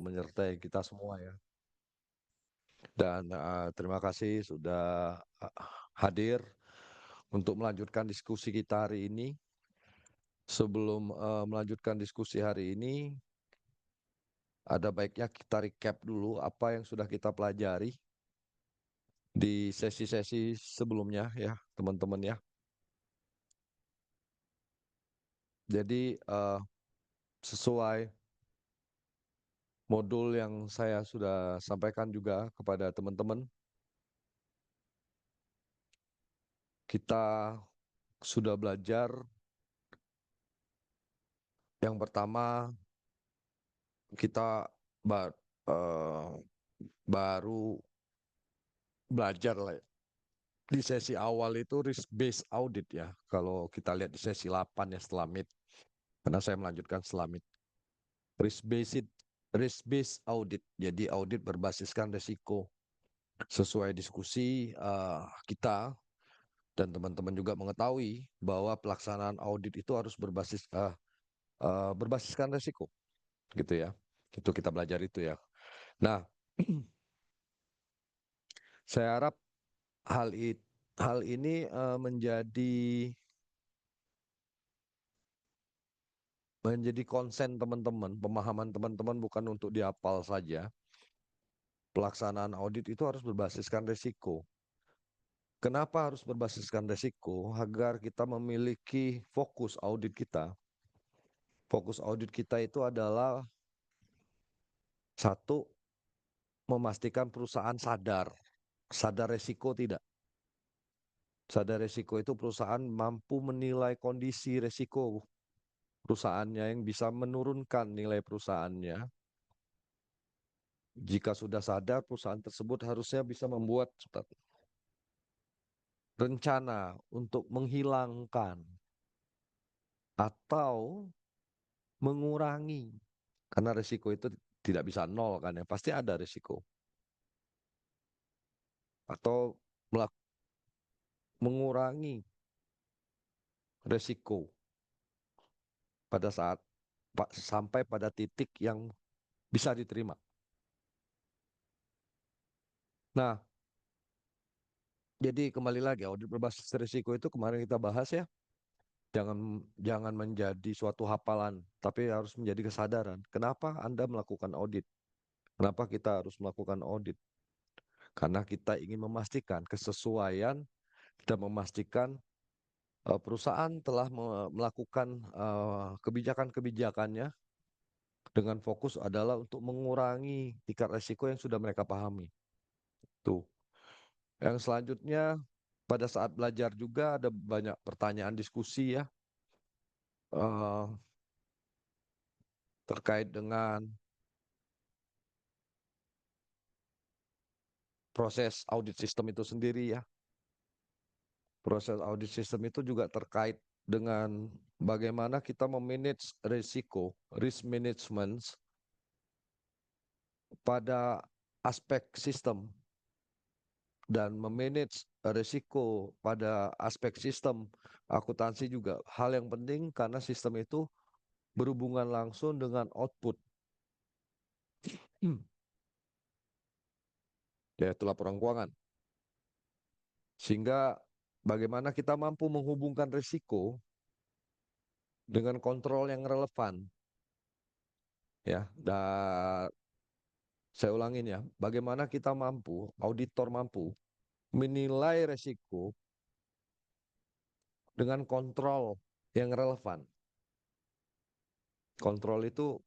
menyertai kita semua ya. Dan terima kasih sudah hadir untuk melanjutkan diskusi kita hari ini. Sebelum melanjutkan diskusi hari ini, ada baiknya kita recap dulu apa yang sudah kita pelajari di sesi-sesi sebelumnya ya, teman-teman ya. Jadi sesuai modul yang saya sudah sampaikan juga kepada teman-teman, kita sudah belajar yang pertama kita ba- eh, baru belajar lah ya. Di sesi awal itu risk based audit ya. Kalau kita lihat di sesi 8 ya setelah MIT. Karena saya melanjutkan setelah MIT. Risk based audit. Jadi audit berbasiskan risiko. Sesuai diskusi kita dan teman-teman juga mengetahui bahwa pelaksanaan audit itu harus berbasiskan risiko, gitu ya. Itu kita belajar itu ya. Nah, saya harap hal ini menjadi konsen teman-teman, pemahaman teman-teman bukan untuk dihafal saja. Pelaksanaan audit itu harus berbasiskan risiko. Kenapa harus berbasiskan risiko? Agar kita memiliki fokus audit kita. Fokus audit kita itu adalah satu, memastikan perusahaan sadar risiko tidak. Sadar risiko itu perusahaan mampu menilai kondisi risiko perusahaannya yang bisa menurunkan nilai perusahaannya. Jika sudah sadar, perusahaan tersebut harusnya bisa membuat rencana untuk menghilangkan atau mengurangi, karena risiko itu tidak bisa nol kan ya, pasti ada risiko, atau mengurangi risiko pada saat sampai pada titik yang bisa diterima. Nah, jadi kembali lagi audit berbasis risiko itu kemarin kita bahas ya. Jangan menjadi suatu hafalan, tapi harus menjadi kesadaran. Kenapa Anda melakukan audit? Kenapa kita harus melakukan audit? Karena kita ingin memastikan kesesuaian dan memastikan perusahaan telah melakukan kebijakan-kebijakannya dengan fokus adalah untuk mengurangi tingkat risiko yang sudah mereka pahami. Tuh. Yang selanjutnya pada saat belajar juga ada banyak pertanyaan diskusi ya eh, terkait dengan proses audit sistem itu sendiri ya. Proses audit sistem itu juga terkait dengan bagaimana kita memanage risiko, risk management pada aspek sistem, dan memanage risiko pada aspek sistem akuntansi juga hal yang penting karena sistem itu berhubungan langsung dengan output, yaitu laporan keuangan. Sehingga bagaimana kita mampu menghubungkan risiko dengan kontrol yang relevan ya. Dan saya ulangin ya, bagaimana kita mampu, auditor mampu menilai risiko dengan kontrol yang relevan. Kontrol itu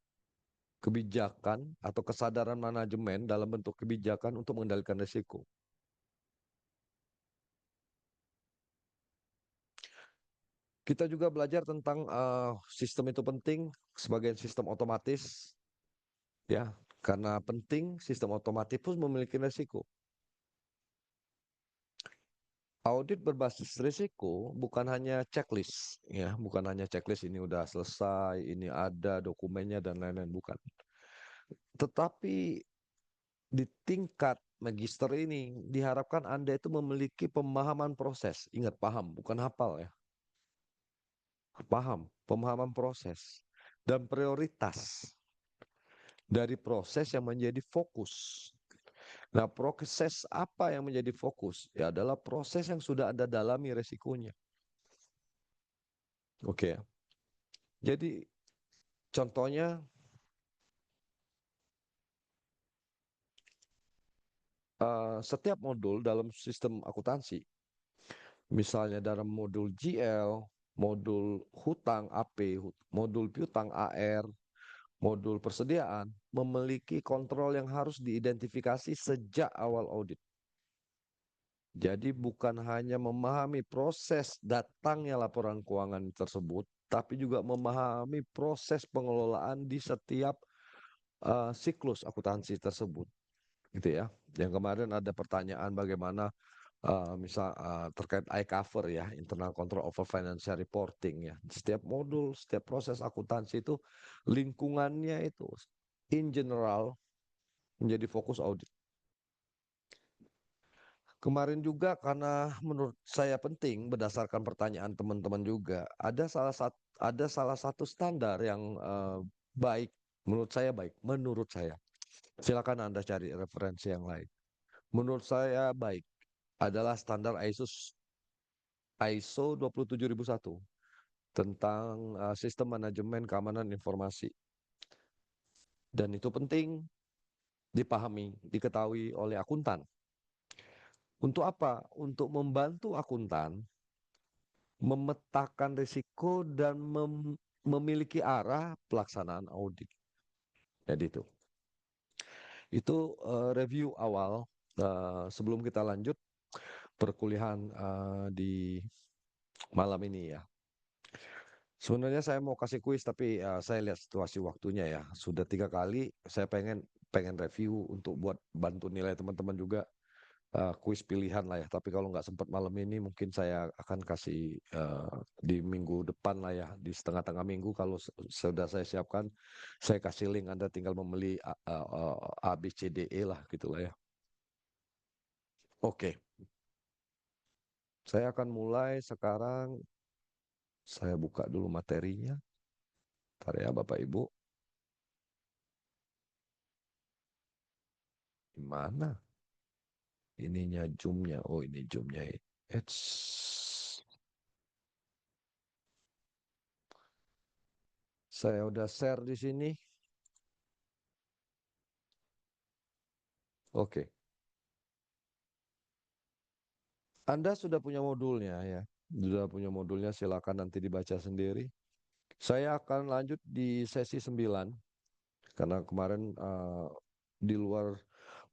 kebijakan atau kesadaran manajemen dalam bentuk kebijakan untuk mengendalikan risiko. Kita juga belajar tentang sistem itu penting sebagai sistem otomatis, ya, karena penting sistem otomatis pun memiliki risiko. Audit berbasis risiko bukan hanya checklist, ya, bukan hanya checklist ini udah selesai, ini ada dokumennya dan lain-lain, bukan. Tetapi di tingkat magister ini diharapkan Anda itu memiliki pemahaman proses. Ingat, paham, bukan hafal ya. Paham, pemahaman proses dan prioritas dari proses yang menjadi fokus. Nah, proses apa yang menjadi fokus? Ya adalah proses yang sudah Anda dalami resikonya. Oke ya. Jadi contohnya setiap modul dalam sistem akuntansi, misalnya dalam modul GL, modul hutang AP, modul piutang AR, modul persediaan, memiliki kontrol yang harus diidentifikasi sejak awal audit. Jadi bukan hanya memahami proses datangnya laporan keuangan tersebut, tapi juga memahami proses pengelolaan di setiap siklus akuntansi tersebut, gitu ya. Yang kemarin ada pertanyaan bagaimana misal terkait iCover ya, Internal Control over Financial Reporting ya. Setiap modul, setiap proses akuntansi itu lingkungannya itu in general menjadi fokus audit. Kemarin juga karena menurut saya penting berdasarkan pertanyaan teman-teman juga, ada salah satu standar yang baik, menurut saya. Silakan Anda cari referensi yang lain. Menurut saya baik adalah standar ISO 27001 tentang sistem manajemen keamanan informasi. Dan itu penting dipahami, diketahui oleh akuntan. Untuk apa? Untuk membantu akuntan memetakan risiko dan memiliki arah pelaksanaan audit. Jadi itu review awal sebelum kita lanjut perkuliahan di malam ini ya. Sebenarnya saya mau kasih kuis tapi saya lihat situasi waktunya ya. Sudah 3 kali saya pengen review untuk buat bantu nilai teman-teman juga kuis pilihan lah ya. Tapi kalau nggak sempat malam ini mungkin saya akan kasih di minggu depan lah ya. Di setengah-tengah minggu kalau sudah saya siapkan, saya kasih link Anda tinggal membeli A, B, C, D, E lah gitu lah ya. Oke, saya akan mulai sekarang. Saya buka dulu materinya. Ntar ya Bapak Ibu. Di mana? Ininya zoomnya. Oh ini zoomnya. It's... Saya udah share di sini. Oke. Anda sudah punya modulnya ya. Sudah punya modulnya silakan nanti dibaca sendiri. Saya akan lanjut di sesi 9 karena kemarin di luar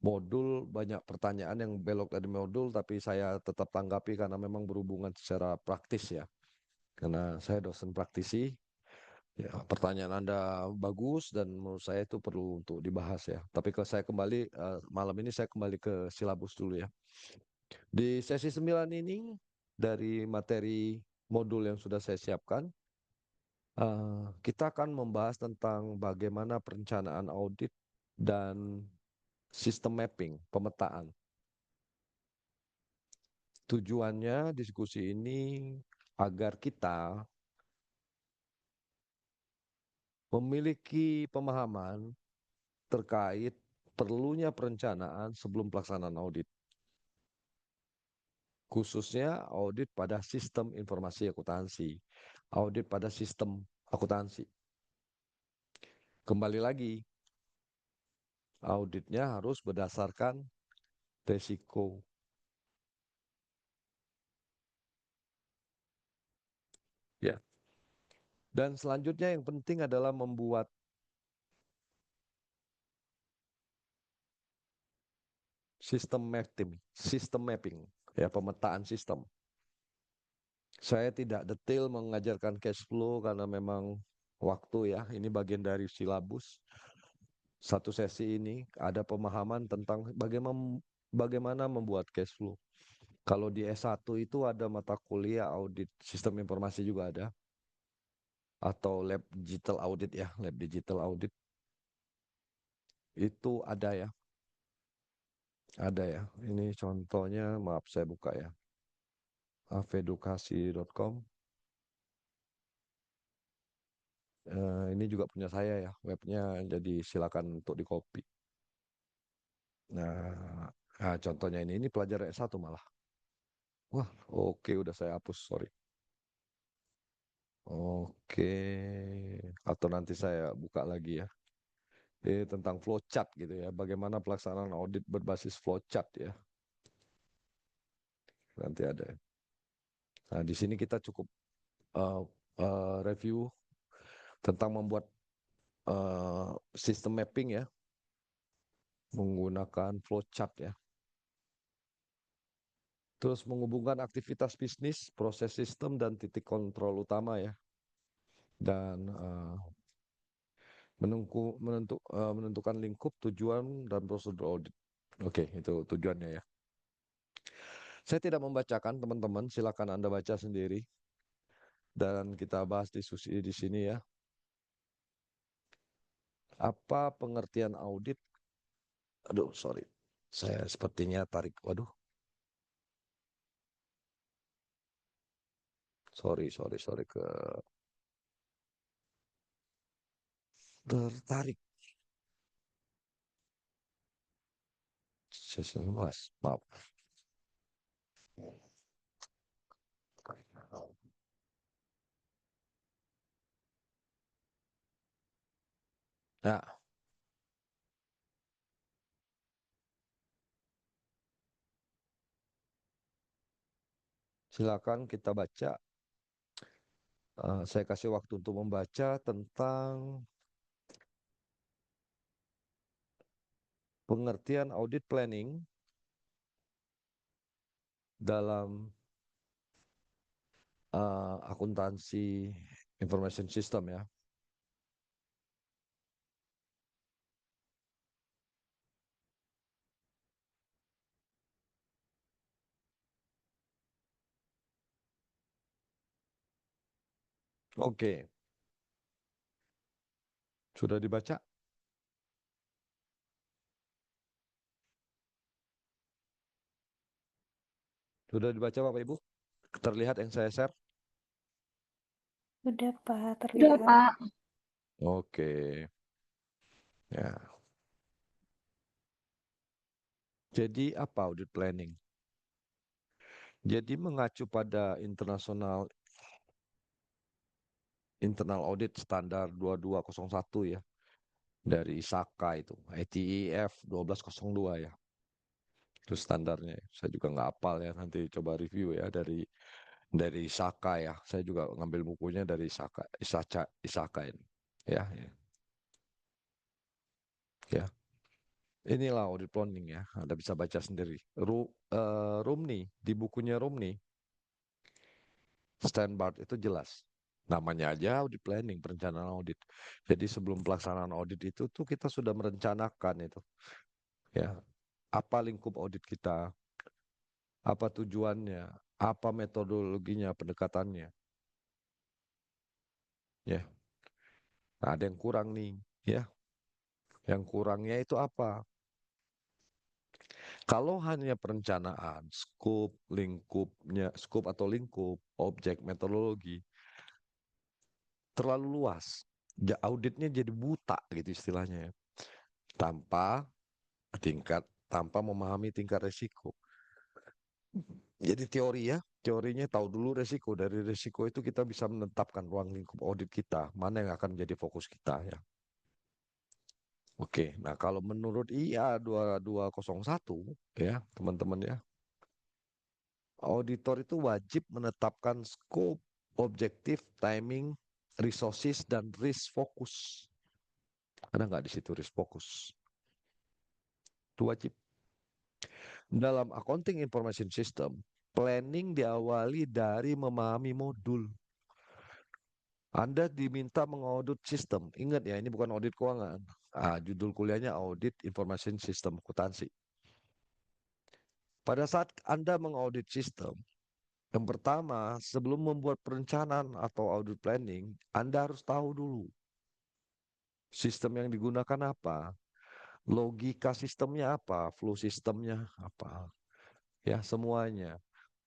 modul banyak pertanyaan yang belok dari modul tapi saya tetap tanggapi karena memang berhubungan secara praktis ya. Karena saya dosen praktisi. Ya, pertanyaan Anda bagus dan menurut saya itu perlu untuk dibahas ya. Tapi kalau saya kembali malam ini saya kembali ke silabus dulu ya. Di sesi 9 ini dari materi modul yang sudah saya siapkan, kita akan membahas tentang bagaimana perencanaan audit dan sistem mapping, pemetaan. Tujuannya diskusi ini agar kita memiliki pemahaman terkait perlunya perencanaan sebelum pelaksanaan audit. Khususnya audit pada sistem informasi akuntansi, audit pada sistem akuntansi. Kembali lagi, auditnya harus berdasarkan resiko. Ya. Dan selanjutnya yang penting adalah membuat sistem mapping, ya pemetaan sistem. Saya tidak detail mengajarkan cash flow karena memang waktu ya, ini bagian dari silabus. Satu sesi ini ada pemahaman tentang bagaimana membuat cash flow. Kalau di S1 itu ada mata kuliah audit sistem informasi juga ada. Atau lab digital audit ya, lab digital audit. Itu ada ya, ada ya. Ini contohnya, maaf saya buka ya. Afedukasi.com. Ini juga punya saya ya, webnya, jadi silakan untuk di-copy. Nah, contohnya ini pelajaran S1 malah. Wah, oke, udah saya hapus, sorry. Oke, atau nanti saya buka lagi ya. Tentang flowchart gitu ya, bagaimana pelaksanaan audit berbasis flowchart ya. Nanti ada. Nah, di sini kita cukup uh, review tentang membuat sistem mapping ya, menggunakan flowchart ya. Terus menghubungkan aktivitas bisnis, proses sistem, dan titik kontrol utama ya. Dan menentukan lingkup, tujuan, dan prosedur audit. Oke, itu tujuannya ya. Saya tidak membacakan, teman-teman. Silakan Anda baca sendiri. Dan kita bahas diskusi di sini ya. Apa pengertian audit? Aduh, sorry. Saya sepertinya tarik. Waduh, sorry ke tertarik. Mas, maaf. Nah, silakan kita baca. Saya kasih waktu untuk membaca tentang pengertian audit planning dalam akuntansi information system ya. Oke, sudah dibaca? Sudah dibaca Bapak Ibu? Terlihat yang saya share? Sudah Pak, Sudah, terlihat. Pak. Oke, ya. Jadi apa audit planning? Jadi mengacu pada internal audit standar 2201 ya, dari ISAKA itu, ITIF 1202 ya. Itu standarnya. Saya juga nggak hafal ya, nanti coba review ya dari ISAKA ya. Saya juga ngambil bukunya dari ISAKA ini. Ya, ya, ya. Inilah audit planning ya. Anda bisa baca sendiri. Rumni, di bukunya Rumni, Standard itu jelas. Namanya aja audit planning, perencanaan audit. Jadi sebelum pelaksanaan audit itu tuh kita sudah merencanakan itu. Ya, apa lingkup audit kita, apa tujuannya, apa metodologinya, pendekatannya. Ya, nah, ada yang kurang nih. Ya, yang kurangnya itu apa? Kalau hanya perencanaan, scope atau lingkup, objek, metodologi, terlalu luas. Auditnya jadi buta gitu istilahnya ya. Tanpa tanpa memahami tingkat resiko. Jadi teorinya tahu dulu resiko. Dari resiko itu kita bisa menetapkan ruang lingkup audit kita, mana yang akan menjadi fokus kita ya. Oke, nah kalau menurut IA 2201 ya, teman-teman ya, auditor itu wajib menetapkan scope, objektif, timing, resources, dan risk fokus. Ada nggak di situ risk fokus? Itu wajib. Dalam accounting information system, planning diawali dari memahami modul. Anda diminta mengaudit sistem. Ingat ya, ini bukan audit keuangan. Judul kuliahnya audit information system akuntansi. Pada saat Anda mengaudit sistem, yang pertama, sebelum membuat perencanaan atau audit planning, Anda harus tahu dulu sistem yang digunakan apa, logika sistemnya apa, flow sistemnya apa, ya semuanya.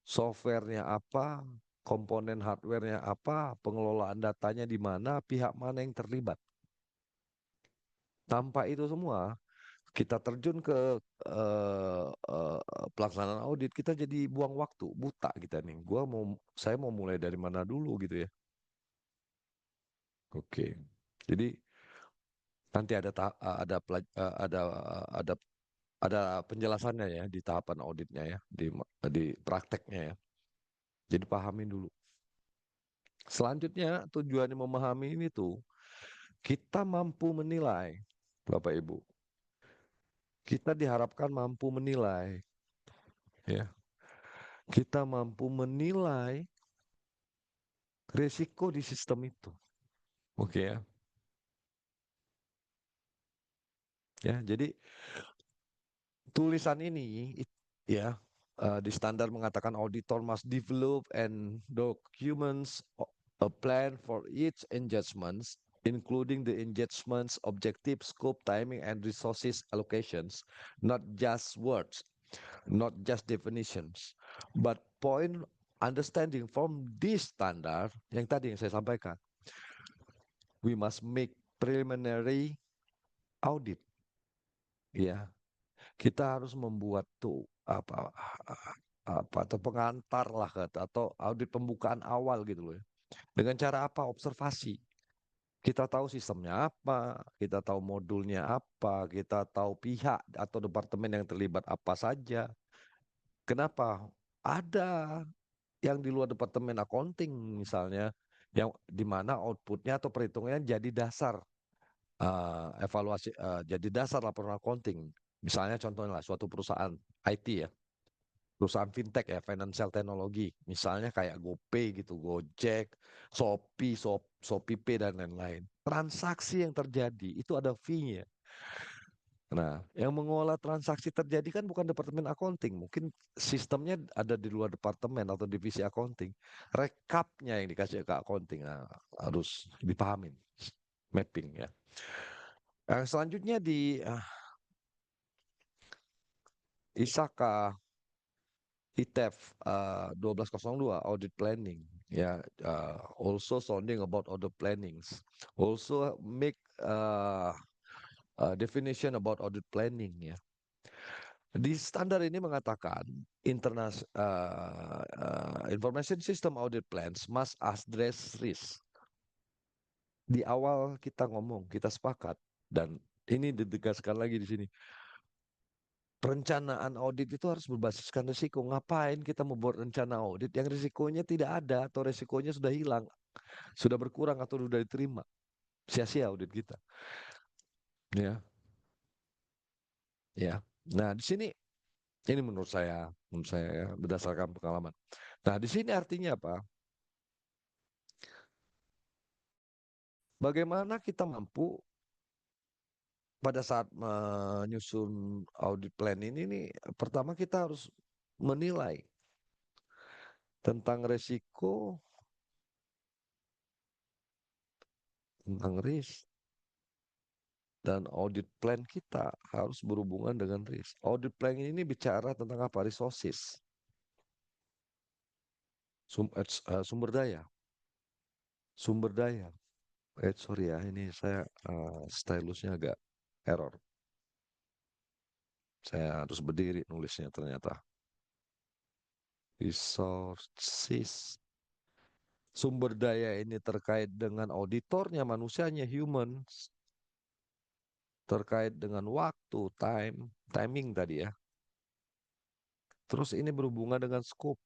Softwarenya apa, komponen hardware-nya apa, pengelolaan datanya di mana, pihak mana yang terlibat. Tanpa itu semua, kita terjun ke eh, eh, pelaksanaan audit, kita jadi buang waktu, buta kita nih. Saya mau mulai dari mana dulu gitu ya. Oke. Jadi nanti ada ada penjelasannya ya di tahapan auditnya ya, di prakteknya ya. Jadi pahamin dulu. Selanjutnya tujuannya memahami ini tuh kita mampu menilai, Bapak Ibu. Kita diharapkan mampu menilai, ya. Kita mampu menilai risiko di sistem itu. Oke ya. Ya, jadi tulisan ini ya di standar mengatakan auditor must develop and documents a plan for each engagements including the engagements objective scope timing and resources allocations, not just words, not just definitions, but point understanding from this standard yang tadi yang saya sampaikan. We must make preliminary audit. Ya, kita harus membuat tuh apa atau pengantar lah atau audit pembukaan awal gitu loh ya. Dengan cara apa? Observasi. Kita tahu sistemnya apa, kita tahu modulnya apa, kita tahu pihak atau departemen yang terlibat apa saja. Kenapa? Ada yang di luar departemen accounting misalnya, yang di mana outputnya atau perhitungannya jadi dasar evaluasi, jadi dasar laporan accounting. Misalnya contohnya lah suatu perusahaan IT ya, perusahaan fintech ya, financial technology, misalnya kayak GoPay gitu, Gojek, Shopee, ShopeePay dan lain-lain. Transaksi yang terjadi itu ada fee-nya. Nah, yang mengolah transaksi terjadi kan bukan departemen accounting, mungkin sistemnya ada di luar departemen atau divisi accounting. Rekapnya yang dikasih ke accounting, nah, harus dipahamin, mapping ya. Selanjutnya di ISAKA ITEF 1202 audit planning ya, also sounding about audit plannings, also make definition about audit planning ya. Di standar ini mengatakan information system audit plans must address risk. Di awal kita ngomong, kita sepakat, dan ini ditegaskan lagi di sini. Perencanaan audit itu harus berbasiskan risiko. Ngapain kita membuat rencana audit yang risikonya tidak ada atau risikonya sudah hilang, sudah berkurang atau sudah diterima? Sia-sia audit kita. Ya, ya. Nah, di sini ini menurut saya ya, berdasarkan pengalaman. Nah, di sini artinya apa? Bagaimana kita mampu pada saat menyusun audit plan ini nih, pertama kita harus menilai tentang resiko, tentang risk, dan audit plan kita harus berhubungan dengan risk. Audit plan ini bicara tentang apa? Resources, sumber daya, sumber daya. Sorry ya, ini saya stylusnya agak error. Saya harus berdiri nulisnya ternyata. Resources. Sumber daya ini terkait dengan auditornya, manusianya, humans, terkait dengan waktu, timing tadi ya. Terus ini berhubungan dengan scope,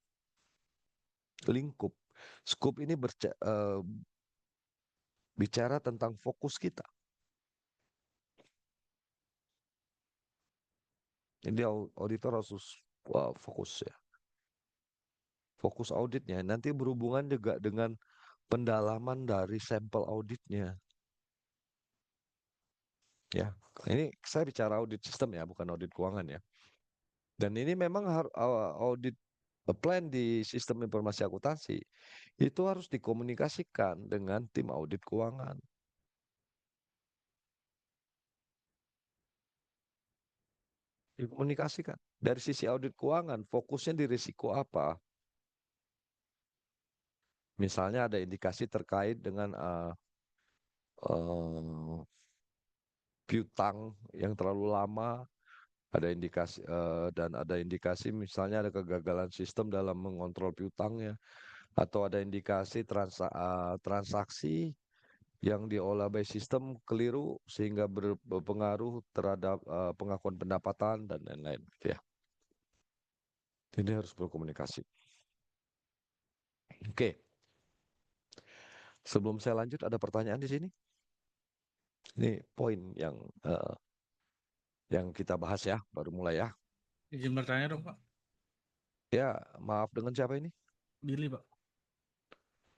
lingkup. Scope ini bicara tentang fokus kita. Jadi auditor harus fokus ya. Fokus auditnya nanti berhubungan juga dengan pendalaman dari sampel auditnya. Ya, ini saya bicara audit sistem ya, bukan audit keuangan ya. Dan ini memang audit plan di sistem informasi akuntansi itu harus dikomunikasikan dengan tim audit keuangan. Dikomunikasikan. Dari sisi audit keuangan, fokusnya di risiko apa? Misalnya ada indikasi terkait dengan eh, piutang yang terlalu lama, ada indikasi dan ada indikasi misalnya ada kegagalan sistem dalam mengontrol piutangnya, atau ada indikasi transaksi yang diolah by sistem keliru sehingga berpengaruh terhadap pengakuan pendapatan dan lain-lain gitu ya. Ini harus berkomunikasi. Oke, sebelum saya lanjut ada pertanyaan di sini. Ini poin yang kita bahas ya, baru mulai ya. Izin bertanya dong, Pak. Ya, maaf dengan siapa ini? Billy, Pak.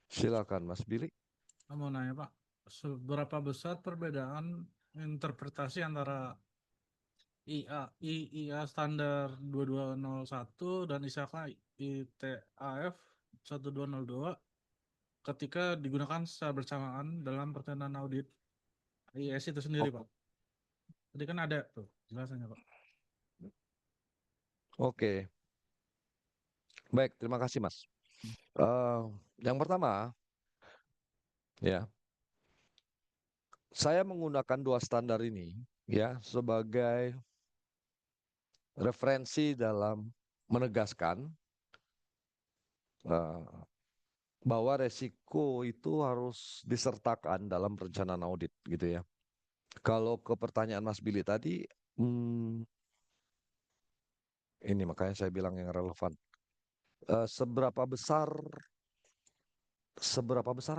Silakan Mas Billy. Saya mau nanya, Pak. Seberapa besar perbedaan interpretasi antara IA, IA standar 2201 dan ISAKA ITAF 1202 ketika digunakan secara bersamaan dalam pertanyaan audit IS itu sendiri, O- Pak. Tadi kan ada tuh jelasannya, Pak. Oke, baik, terima kasih Mas. Eh, yang pertama, ya, saya menggunakan dua standar ini ya sebagai referensi dalam menegaskan eh, bahwa resiko itu harus disertakan dalam perencanaan audit gitu ya. Kalau ke pertanyaan Mas Billy tadi, hmm, ini makanya saya bilang yang relevan. Seberapa besar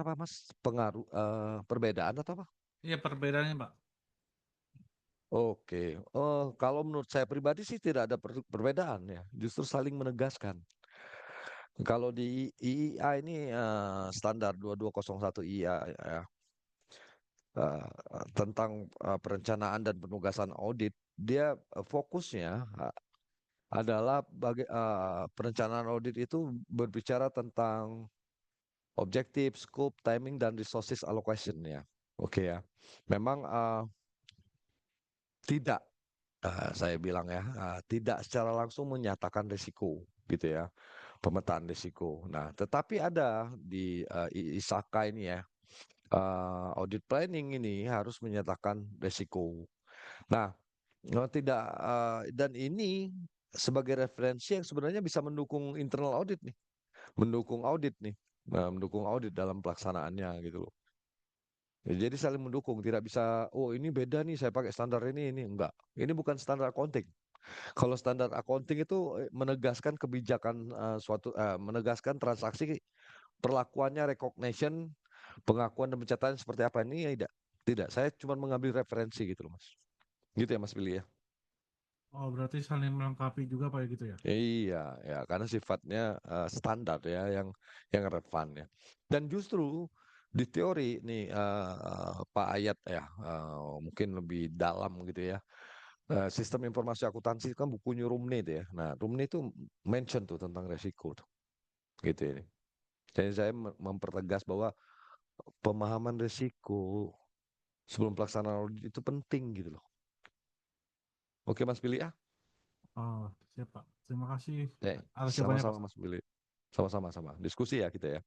apa Mas pengaruh perbedaan atau apa? Iya, perbedaannya, Pak. Oke, kalau menurut saya pribadi sih tidak ada perbedaan ya, justru saling menegaskan. Kalau di IIA ini standar 2201 IIA ya, eh, tentang perencanaan dan penugasan audit, dia fokusnya adalah perencanaan audit itu berbicara tentang objektif, scope, timing, dan resources allocation ya. Oke ya, memang tidak saya bilang ya, tidak secara langsung menyatakan risiko gitu ya, pemetaan risiko. Nah, tetapi ada di ISAKA ini ya, audit planning ini harus menyatakan risiko. Nah, tidak dan ini sebagai referensi yang sebenarnya bisa mendukung internal audit nih, mendukung audit nih, mendukung audit dalam pelaksanaannya gitu loh. Ya, jadi saling mendukung, tidak bisa, oh ini beda nih, saya pakai standar ini enggak. Ini bukan standar accounting. Kalau standar accounting itu menegaskan kebijakan menegaskan transaksi perlakuannya recognition, pengakuan dan pencatatan seperti apa ini ya tidak. Tidak, saya cuma mengambil referensi gitu loh, Mas. Gitu ya Mas Billy ya. Oh, berarti saling melengkapi juga, Pak, ya gitu ya? Iya, ya karena sifatnya standar ya yang relevan ya. Dan justru di teori nih Pak Ayat ya mungkin lebih dalam gitu ya. Sistem informasi akuntansi itu kan bukunya Rumni itu ya. Nah, Rumni itu mention tuh tentang resiko tuh, gitu ini. Jadi saya mempertegas bahwa pemahaman resiko sebelum pelaksanaan audit itu penting gitu loh. Oke Mas Billy ah. Oh, siap, Pak. Terima kasih atas jawabannya, Pak. Sama-sama Mas Billy. Sama-sama sama. Diskusi ya kita ya.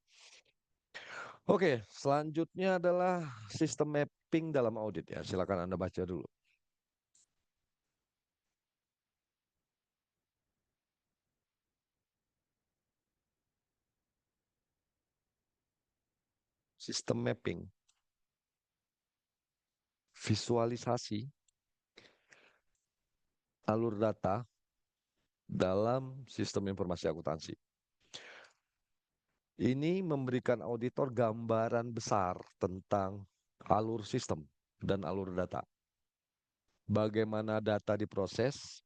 Oke, selanjutnya adalah sistem mapping dalam audit ya. Silakan Anda baca dulu. Sistem mapping, visualisasi alur data dalam sistem informasi akuntansi. Ini memberikan auditor gambaran besar tentang alur sistem dan alur data. Bagaimana data diproses,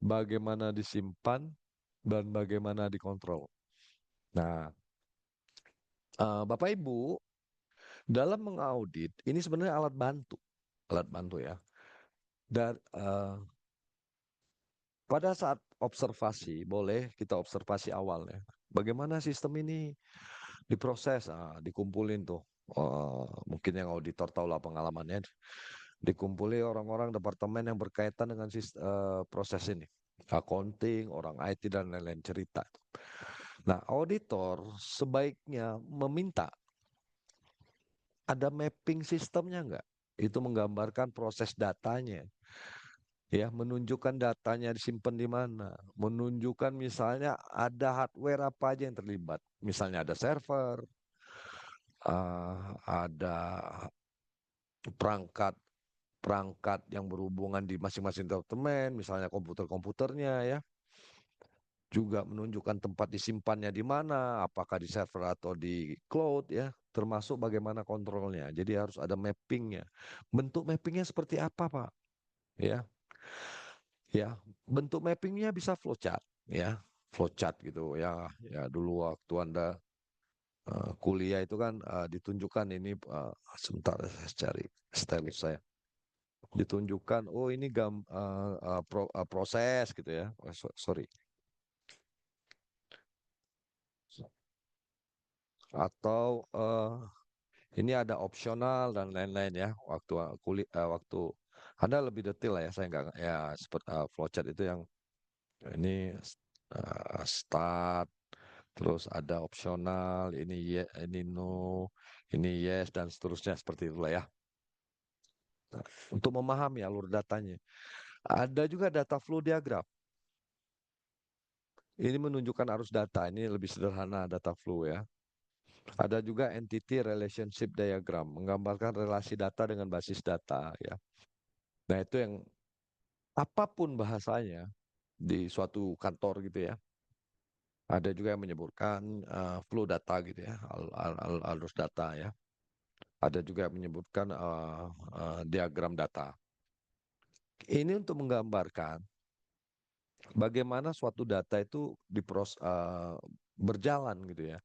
bagaimana disimpan, dan bagaimana dikontrol. Nah, Bapak Ibu, dalam mengaudit ini sebenarnya alat bantu ya. Dan pada saat observasi, boleh kita observasi awal ya. Bagaimana sistem ini diproses, dikumpulin tuh. Mungkin yang auditor tahu lah pengalamannya. Dikumpuli orang-orang departemen yang berkaitan dengan proses ini. Accounting, orang IT, dan lain-lain cerita. Nah, auditor sebaiknya meminta ada mapping sistemnya enggak? Itu menggambarkan proses datanya. Ya, menunjukkan datanya disimpan di mana, menunjukkan misalnya ada hardware apa aja yang terlibat, misalnya ada server, ada perangkat perangkat yang berhubungan di masing-masing departemen, misalnya komputer-komputernya ya, juga menunjukkan tempat disimpannya di mana, apakah di server atau di cloud ya, termasuk bagaimana kontrolnya. Jadi harus ada mappingnya. Bentuk mappingnya seperti apa, Pak? Ya, ya, bentuk mappingnya bisa flowchart, ya, flowchart gitu ya. Ya dulu waktu Anda kuliah itu kan ditunjukkan ini sebentar saya cari stylus saya. Ditunjukkan, oh ini proses gitu ya. Oh, sorry. Atau ini ada opsional dan lain-lain ya. Waktu Anda lebih detail lah ya. Saya nggak ya seperti flowchart itu yang ini start, terus ada opsional, ini no, ini yes dan seterusnya seperti itulah ya. Nah, untuk memahami alur datanya. Ada juga data flow diagram. Ini menunjukkan arus data. Ini lebih sederhana data flow ya. Ada juga entity relationship diagram, menggambarkan relasi data dengan basis data ya. Nah, itu yang apapun bahasanya di suatu kantor gitu ya. Ada juga yang menyebutkan flow data gitu ya, arus data ya. Ada juga yang menyebutkan diagram data. Ini untuk menggambarkan bagaimana suatu data itu berjalan gitu ya.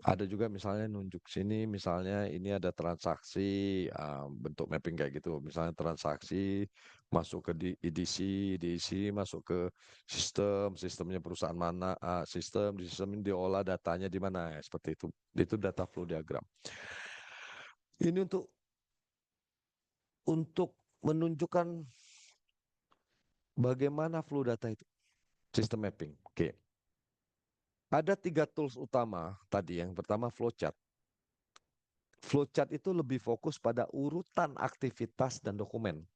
Ada juga misalnya nunjuk sini, misalnya ini ada transaksi, bentuk mapping kayak gitu. Misalnya transaksi masuk ke EDC, EDC masuk ke sistemnya perusahaan mana, di sistem ini diolah datanya di mana, ya, seperti itu. Itu data flow diagram. Ini untuk menunjukkan bagaimana flow data itu, sistem mapping. Oke. Ada 3 tools utama tadi. Yang pertama flowchart. Flowchart itu lebih fokus pada urutan aktivitas dan dokumen.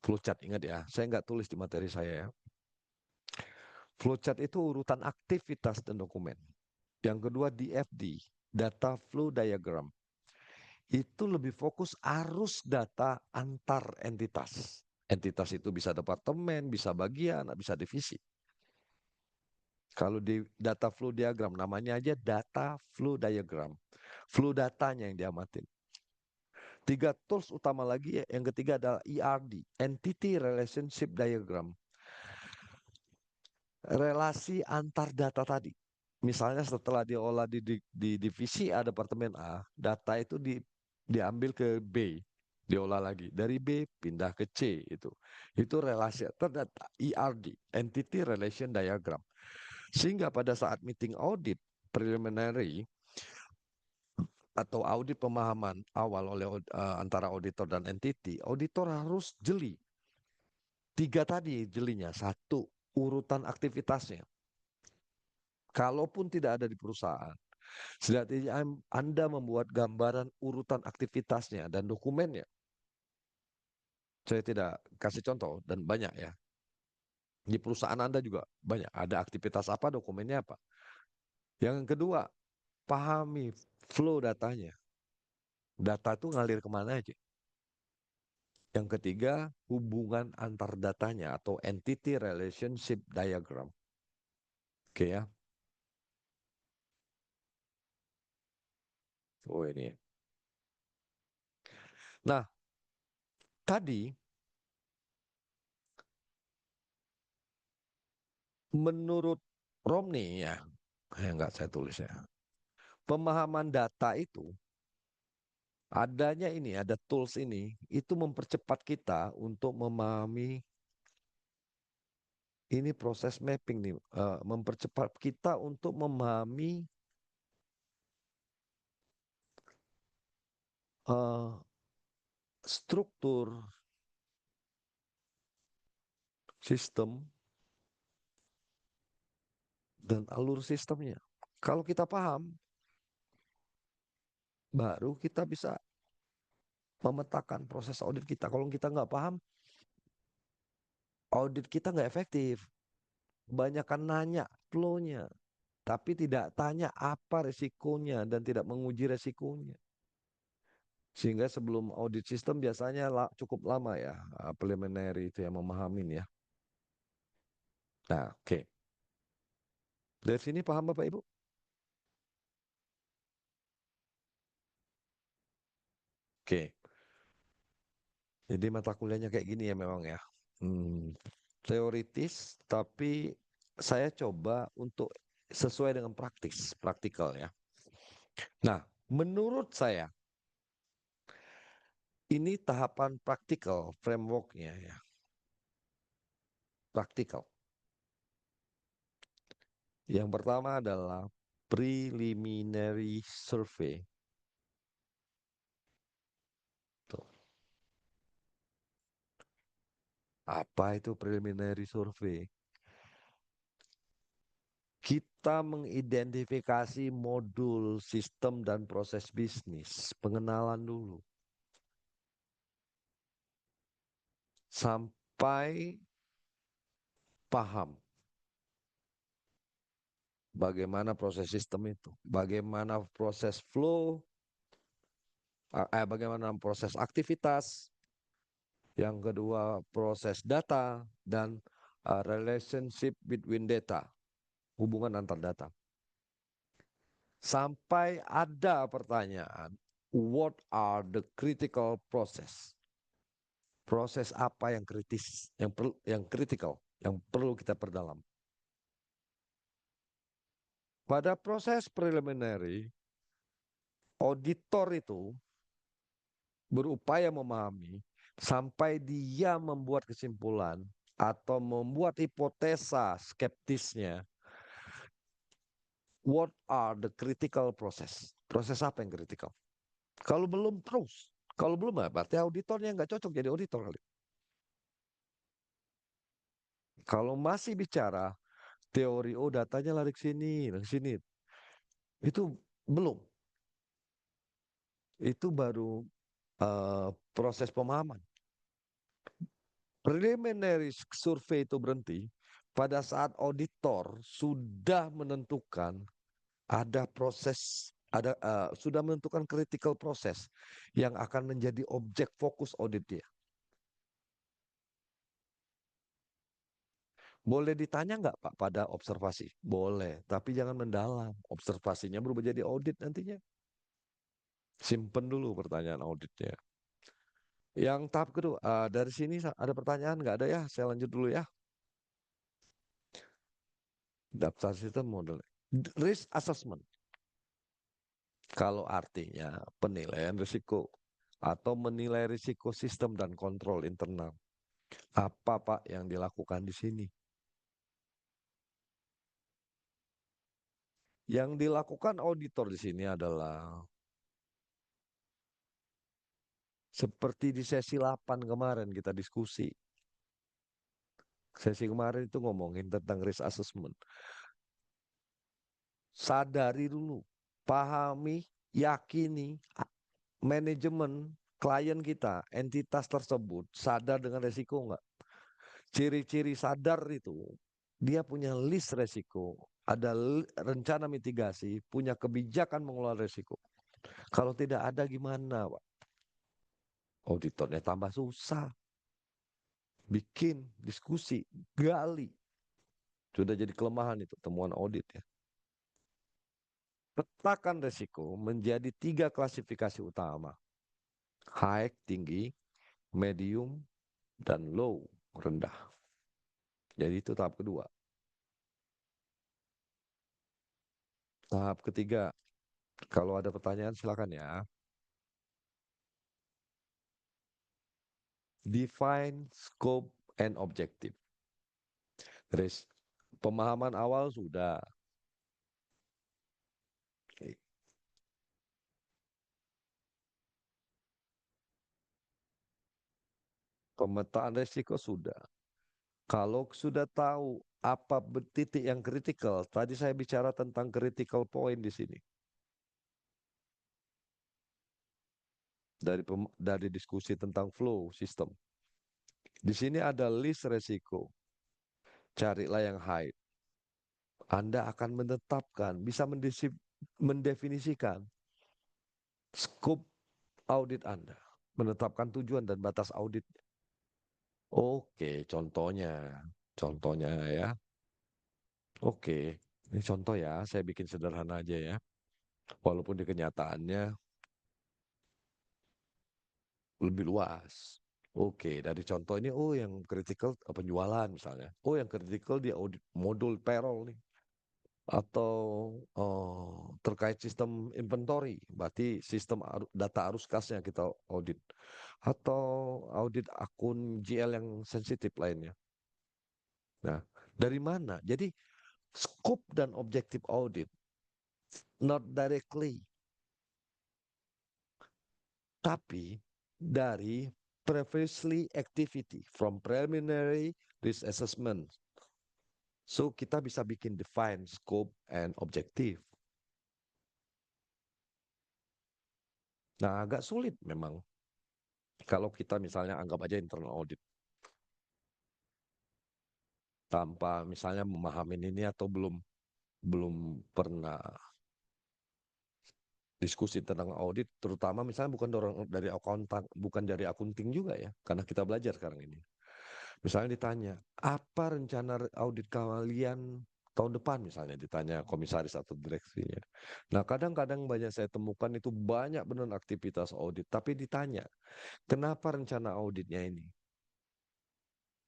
Flowchart ingat ya, saya nggak tulis di materi saya ya. Flowchart itu urutan aktivitas dan dokumen. Yang kedua DFD, Data Flow Diagram. Itu lebih fokus arus data antar entitas. Entitas itu bisa departemen, bisa bagian, bisa divisi. Kalau di data flow diagram, namanya aja data flow diagram. Flow datanya yang diamatin. 3 tools utama lagi, yang ketiga adalah ERD, Entity Relationship Diagram. Relasi antar data tadi. Misalnya setelah diolah di divisi A, departemen A, data itu diambil ke B, diolah lagi. Dari B pindah ke C itu. Itu relasi terdata ERD, Entity Relation Diagram. Sehingga pada saat meeting audit preliminary atau audit pemahaman awal oleh antara auditor dan entity, auditor harus jeli. 3 tadi jelinya. 1, urutan aktivitasnya. Kalaupun tidak ada di perusahaan, setidaknya Anda membuat gambaran urutan aktivitasnya dan dokumennya. Saya tidak kasih contoh dan banyak ya. Di perusahaan Anda juga banyak. Ada aktivitas apa, dokumennya apa. Yang kedua, pahami flow datanya. Data itu ngalir kemana aja. Yang ketiga, hubungan antar datanya atau entity relationship diagram. Oke ya. Oh ini. Nah, tadi menurut Romney ya, enggak saya tulis ya. Pemahaman data itu adanya ini, ada tools ini, itu mempercepat kita untuk memahami ini proses mapping nih, mempercepat kita untuk memahami struktur sistem dan alur sistemnya. Kalau kita paham, baru kita bisa memetakan proses audit kita. Kalau kita nggak paham, audit kita nggak efektif. Banyakan nanya flow-nya, tapi tidak tanya apa resikonya dan tidak menguji resikonya. Sehingga sebelum audit sistem biasanya cukup lama ya, preliminary itu yang memahamin ya. Nah, oke. Dari sini paham Bapak Ibu? Oke. Jadi mata kuliahnya kayak gini ya memang ya. Hmm, teoritis, tapi saya coba untuk sesuai dengan praktikal ya. Nah, menurut saya ini tahapan praktikal frameworknya ya, praktikal. Yang pertama adalah preliminary survey. Tuh. Apa itu preliminary survey? Kita mengidentifikasi modul, sistem, dan proses bisnis. Pengenalan dulu. Sampai paham bagaimana proses sistem itu. Bagaimana proses flow, bagaimana proses aktivitas. Yang kedua, proses data. Dan relationship between data. Hubungan antar data. Sampai ada pertanyaan, what are the critical process? Proses apa yang kritis, yang kritikal, yang perlu kita perdalam. Pada proses preliminary, auditor itu berupaya memahami sampai dia membuat kesimpulan atau membuat hipotesa skeptisnya. What are the critical process? Proses apa yang kritikal? Kalau belum terus, kalau belum berarti auditornya nggak cocok jadi auditor kali. Kalau masih bicara teori, oh datanya lari ke sini, ke sini, itu belum. Itu baru proses pemahaman. Preliminary survei itu berhenti pada saat auditor sudah menentukan ada proses, sudah menentukan critical proses yang akan menjadi objek fokus audit dia. Boleh ditanya nggak Pak pada observasi? Boleh, tapi jangan mendalam. Observasinya berubah jadi audit nantinya. Simpen dulu pertanyaan auditnya. Yang tahap kedua, dari sini ada pertanyaan nggak ada ya? Saya lanjut dulu ya. Daftar sistem model. Risk assessment. Kalau artinya penilaian risiko atau menilai risiko sistem dan kontrol internal. Apa Pak yang dilakukan di sini? Yang dilakukan auditor di sini adalah seperti di sesi 8 kemarin kita diskusi. Sesi kemarin itu ngomongin tentang risk assessment. Sadari dulu, pahami, yakini, manajemen klien kita, entitas tersebut sadar dengan resiko enggak? Ciri-ciri sadar itu, dia punya list resiko, ada rencana mitigasi, punya kebijakan mengelola resiko. Kalau tidak ada gimana, Pak? Auditornya tambah susah. Bikin diskusi, gali. Sudah jadi kelemahan itu temuan audit ya. Petakan resiko menjadi 3 klasifikasi utama. High, tinggi, medium, dan low, rendah. Jadi itu tahap kedua. Tahap ketiga, kalau ada pertanyaan silakan ya. Define scope and objective. Terus pemahaman awal sudah. Pemetaan resiko sudah. Kalau sudah tahu apa titik yang kritikal, tadi saya bicara tentang critical point di sini. Dari diskusi tentang flow system. Di sini ada list resiko. Carilah yang high. Anda akan menetapkan, bisa mendefinisikan scope audit Anda, menetapkan tujuan dan batas audit. Oke, contohnya ya. Oke, ini contoh ya, saya bikin sederhana aja ya. Walaupun di kenyataannya lebih luas. Oke, dari contoh ini, oh yang kritikal penjualan misalnya. Oh yang kritikal di audit modul payroll nih. Atau terkait sistem inventory, berarti sistem data arus kasnya kita audit. Atau audit akun GL yang sensitif lainnya. Nah, dari mana? Jadi, scope dan objektif audit, not directly, tapi dari previously activity from preliminary risk assessment. So, kita bisa bikin define scope and objective. Nah, agak sulit memang. Kalau kita misalnya anggap aja internal audit. Tanpa misalnya memahami ini atau belum pernah diskusi tentang audit, terutama misalnya bukan dari akuntan, bukan dari akunting juga ya, karena kita belajar sekarang ini. Misalnya ditanya, apa rencana audit kalian tahun depan misalnya ditanya komisaris atau direksinya. Nah, kadang-kadang banyak saya temukan itu banyak benar aktivitas audit, tapi ditanya, kenapa rencana auditnya ini?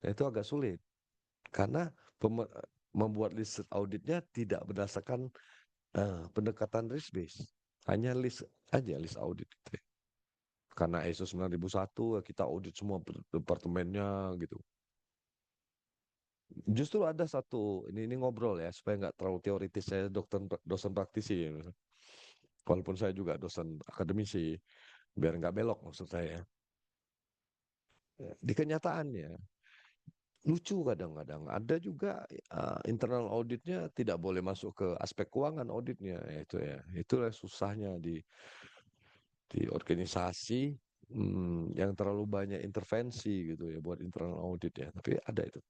Nah, itu agak sulit karena membuat list auditnya tidak berdasarkan pendekatan risk base. Hanya list aja, list audit gitu ya. Karena ISO 9001 kita audit semua departemennya gitu. Justru ada satu, ini ngobrol ya, supaya nggak terlalu teoritis, saya dosen praktisi. Ya. Walaupun saya juga dosen akademisi, biar nggak belok maksud saya. Di kenyataannya, lucu kadang-kadang. Ada juga internal auditnya tidak boleh masuk ke aspek keuangan auditnya. Itu ya, itulah susahnya di organisasi yang terlalu banyak intervensi gitu ya buat internal audit ya. Tapi ada itu.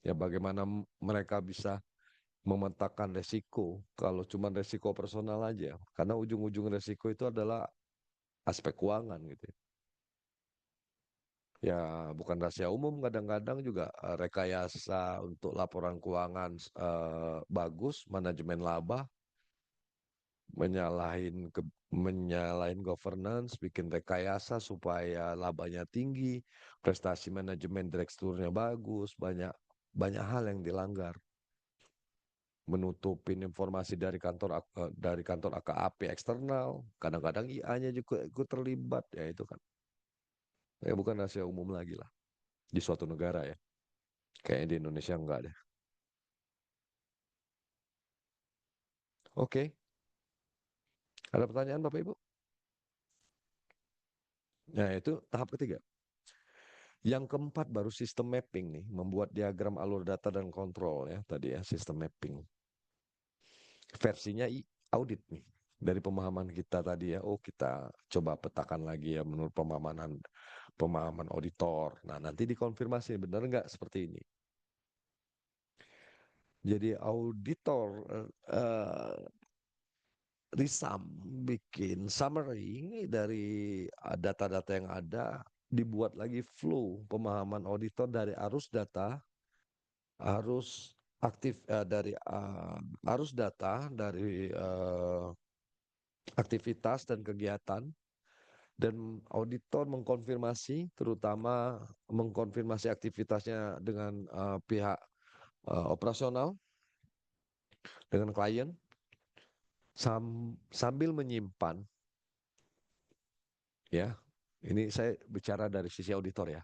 Ya bagaimana mereka bisa memetakan resiko kalau cuma resiko personal aja. Karena ujung-ujung resiko itu adalah aspek keuangan gitu ya. Ya bukan rahasia umum kadang-kadang juga rekayasa untuk laporan keuangan bagus, manajemen laba, menyalahin governance, bikin rekayasa supaya labanya tinggi, prestasi manajemen direkturnya bagus, banyak banyak hal yang dilanggar. Menutupin informasi dari kantor AKAP eksternal, kadang-kadang IA-nya juga ikut terlibat, ya itu kan. Ya bukan rahasia umum lagi lah di suatu negara ya. Kayaknya di Indonesia enggak deh. Oke, ada pertanyaan Bapak Ibu? Nah, itu tahap ketiga. Yang keempat baru sistem mapping nih, membuat diagram alur data dan kontrol ya tadi ya, sistem mapping. Versinya audit nih. Dari pemahaman kita tadi ya, oh kita coba petakan lagi ya menurut pemahaman auditor. Nah, nanti dikonfirmasi benar nggak seperti ini. Jadi auditor Risam bikin summary dari data-data yang ada, dibuat lagi flow pemahaman auditor dari arus data, arus dari arus data dari aktivitas dan kegiatan, dan auditor mengkonfirmasi, terutama mengkonfirmasi aktivitasnya dengan pihak operasional, dengan klien, sambil menyimpan, ya, ini saya bicara dari sisi auditor ya,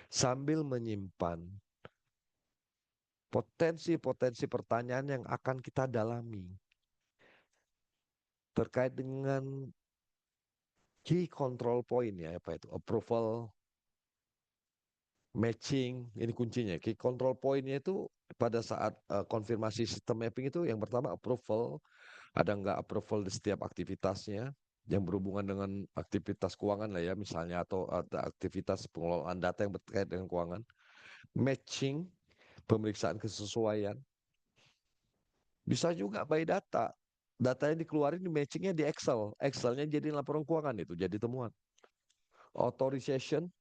sambil menyimpan potensi-potensi pertanyaan yang akan kita dalami terkait dengan key control point ya, apa itu approval matching, ini kuncinya. Key control point-nya itu pada saat konfirmasi sistem mapping itu yang pertama approval, ada nggak approval di setiap aktivitasnya yang berhubungan dengan aktivitas keuangan lah ya misalnya, atau ada aktivitas pengelolaan data yang berkait dengan keuangan. Matching, pemeriksaan kesesuaian. Bisa juga by data. Datanya dikeluarin, di matchingnya di Excel. Excelnya jadi laporan keuangan, itu jadi temuan. Authorization,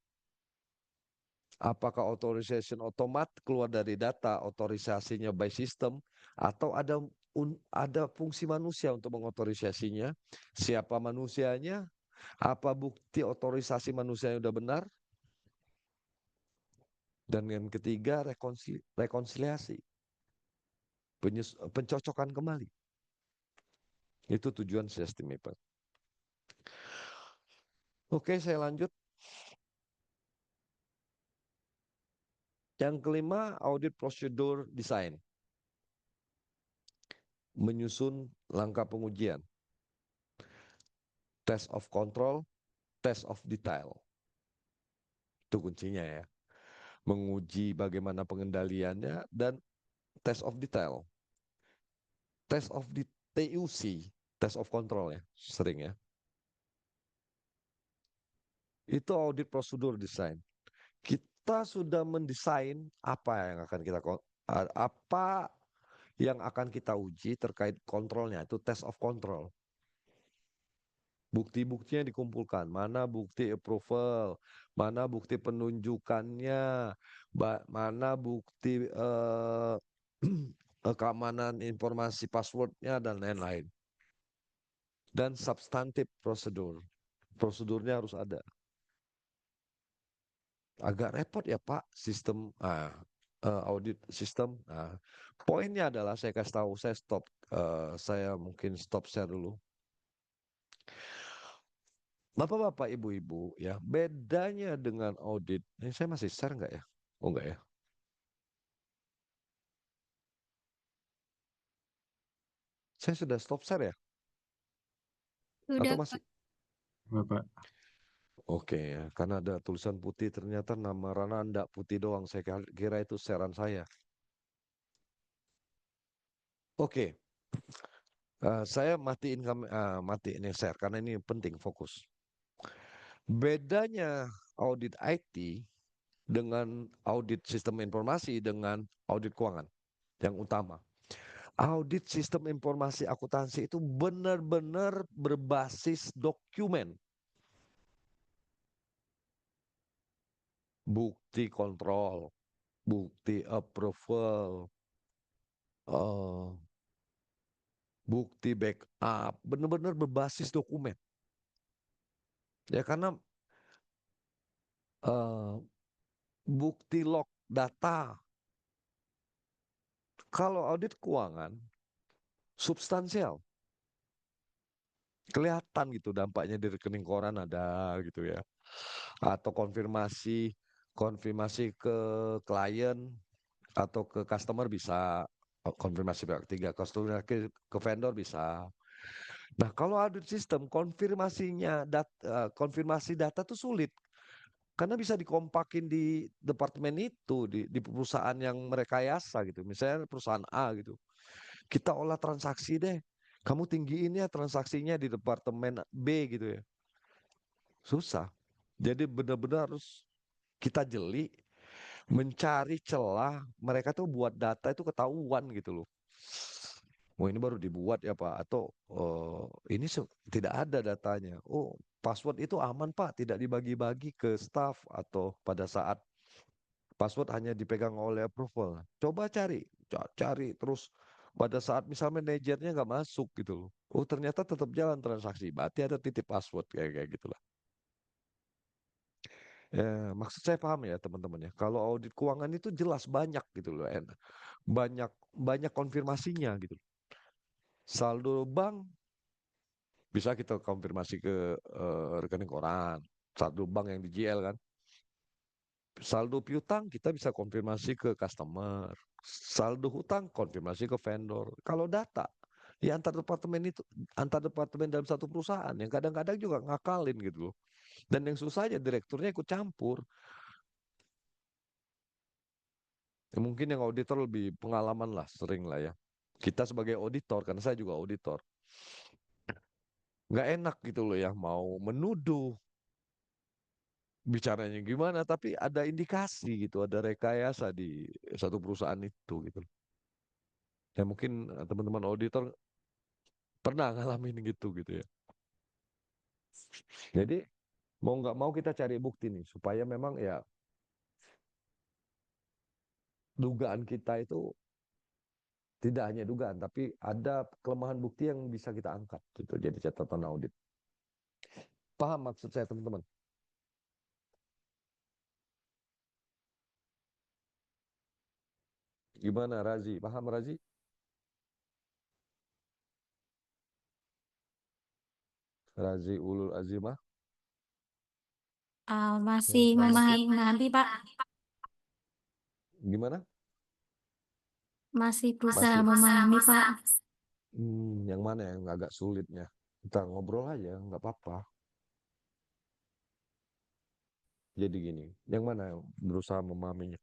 apakah authorization otomat keluar dari data, otorisasinya by system, atau ada fungsi manusia untuk mengotorisasinya, siapa manusianya, apa bukti otorisasi manusia yang sudah benar, dan yang ketiga rekonsiliasi, pencocokan kembali. Itu tujuan sistem mapper. Oke, saya lanjut. Yang kelima, audit prosedur design. Menyusun langkah pengujian. Test of control, test of detail. Itu kuncinya ya. Menguji bagaimana pengendaliannya dan test of detail. Test of the TUC, test of control ya, sering ya. Itu audit prosedur design. Kita sudah mendesain apa yang akan kita uji terkait kontrolnya, itu test of control. Bukti-buktinya dikumpulkan, mana bukti approval, mana bukti penunjukannya, mana bukti keamanan informasi passwordnya, dan lain-lain. Dan substantif prosedur, prosedurnya harus ada. Agak repot ya Pak, sistem audit sistem. Poinnya adalah saya kasih tahu, saya mungkin stop share dulu. Bapak-bapak, ibu-ibu, ya, bedanya dengan audit. Ini saya masih share nggak ya? Oh nggak ya? Saya sudah stop share ya? Sudah, Atau masih? Pak. Bapak. Oke ya, karena ada tulisan putih, ternyata nama Rana enggak putih doang. Saya kira itu sharean saya. Oke, saya matiin yang share karena ini penting, fokus. Bedanya audit IT dengan audit sistem informasi dengan audit keuangan yang utama. Audit sistem informasi akuntansi itu benar-benar berbasis dokumen. Bukti kontrol, bukti approval, bukti backup, benar-benar berbasis dokumen. Ya karena bukti log data. Kalau audit keuangan substansial, kelihatan gitu dampaknya di rekening koran ada gitu ya. Atau konfirmasi ke klien atau ke customer bisa, konfirmasi pihak ketiga, customer ke vendor bisa. Nah, kalau audit sistem konfirmasi data tuh sulit karena bisa dikompakin di departemen itu, di perusahaan yang merekayasa gitu. Misalnya perusahaan A gitu. Kita olah transaksi deh. Kamu tinggiin ya transaksinya di departemen B gitu ya. Susah. Jadi benar-benar harus kita jeli, mencari celah. Mereka tuh buat data itu ketahuan gitu loh. Oh ini baru dibuat ya Pak, atau ini tidak ada datanya. Oh password itu aman Pak, tidak dibagi-bagi ke staff, atau pada saat password hanya dipegang oleh approval. Coba cari terus pada saat misal manajernya nggak masuk gitu loh. Oh ternyata tetap jalan transaksi, berarti ada titip password kayak gitulah. Maksud saya paham ya teman-teman ya. Kalau audit keuangan itu jelas banyak gitu loh, banyak banyak konfirmasinya gitu. Saldo bank bisa kita konfirmasi ke rekening koran, saldo bank yang di GL kan. Saldo piutang kita bisa konfirmasi ke customer. Saldo hutang konfirmasi ke vendor. Kalau data ya antar departemen dalam satu perusahaan yang kadang-kadang juga ngakalin gitu loh. Dan yang susahnya direkturnya ikut campur. Ya, mungkin yang auditor lebih pengalaman lah, sering lah ya. Kita sebagai auditor, karena saya juga auditor, nggak enak gitu loh ya, mau menuduh, bicaranya gimana, tapi ada indikasi gitu, ada rekayasa di satu perusahaan itu gitu. Ya mungkin teman-teman auditor pernah ngalamin gitu ya. Jadi mau nggak mau kita cari bukti nih, supaya memang ya dugaan kita itu tidak hanya dugaan, tapi ada kelemahan bukti yang bisa kita angkat gitu. Jadi catatan audit. Paham maksud saya teman-teman? Gimana Razi? Paham Razi? Razi Ulul Azimah? Masih memahami nanti, Pak. Gimana? Masih berusaha Masih. memahami, Pak. Yang mana yang agak sulitnya? Kita ngobrol aja, nggak apa-apa. Jadi gini, yang mana yang berusaha memahaminya?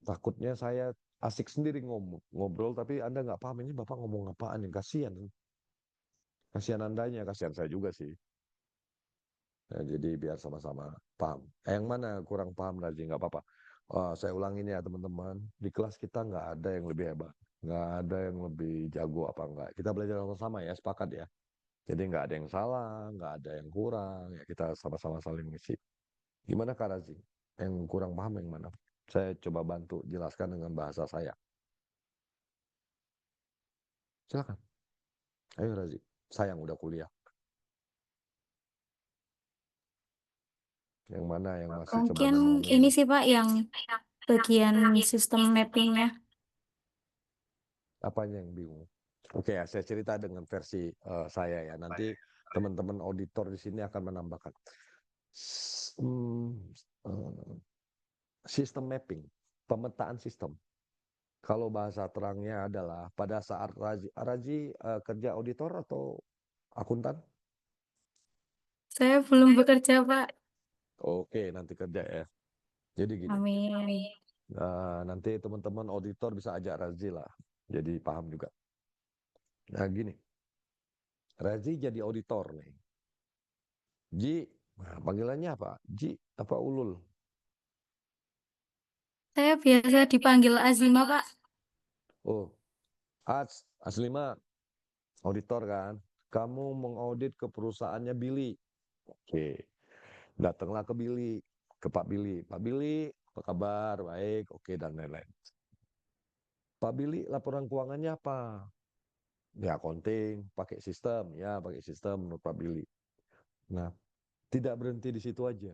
Takutnya saya asik sendiri ngobrol, tapi Anda nggak paham ini Bapak ngomong apaan yang kasihan. Kasihan Andanya, kasihan saya juga sih. Ya, jadi biar sama-sama paham. Yang mana kurang paham Razi, nggak apa-apa. Saya ulangin ya teman-teman, di kelas kita nggak ada yang lebih hebat. Nggak ada yang lebih jago apa enggak. Kita belajar sama-sama ya, sepakat ya. Jadi nggak ada yang salah, nggak ada yang kurang. Ya kita sama-sama saling ngisi. Gimana Kak Razi? Yang kurang paham yang mana? Saya coba bantu jelaskan dengan bahasa saya. Silakan. Ayo Razi. Saya yang udah kuliah. Yang mana yang masih coba Mungkin memahami? ini sih, Pak, yang bagian sistem mappingnya. Apanya yang bingung? Oke ya, saya cerita dengan versi saya ya. Nanti teman-teman auditor di sini akan menambahkan. Sistem mapping, pemetaan sistem. Kalau bahasa terangnya adalah pada saat Raji kerja auditor atau akuntan? Saya belum bekerja, Pak. Oke, nanti kerja ya. Jadi gini, Amin. nanti teman-teman auditor bisa ajak Razi lah. Jadi paham juga. Nah gini, Razi jadi auditor nih. Ji, nah, panggilannya apa? Ji apa Ulul? Saya biasa dipanggil Azima, Pak. Oh, asli mah auditor kan. Kamu mengaudit ke perusahaannya Billy. Oke, datanglah ke Billy, ke Pak Billy. Pak Billy, apa kabar? Baik, oke, dan lain-lain. Pak Billy, laporan keuangannya apa? Ya, accounting, pakai sistem. Ya, pakai sistem menurut Pak Billy. Nah, tidak berhenti di situ aja.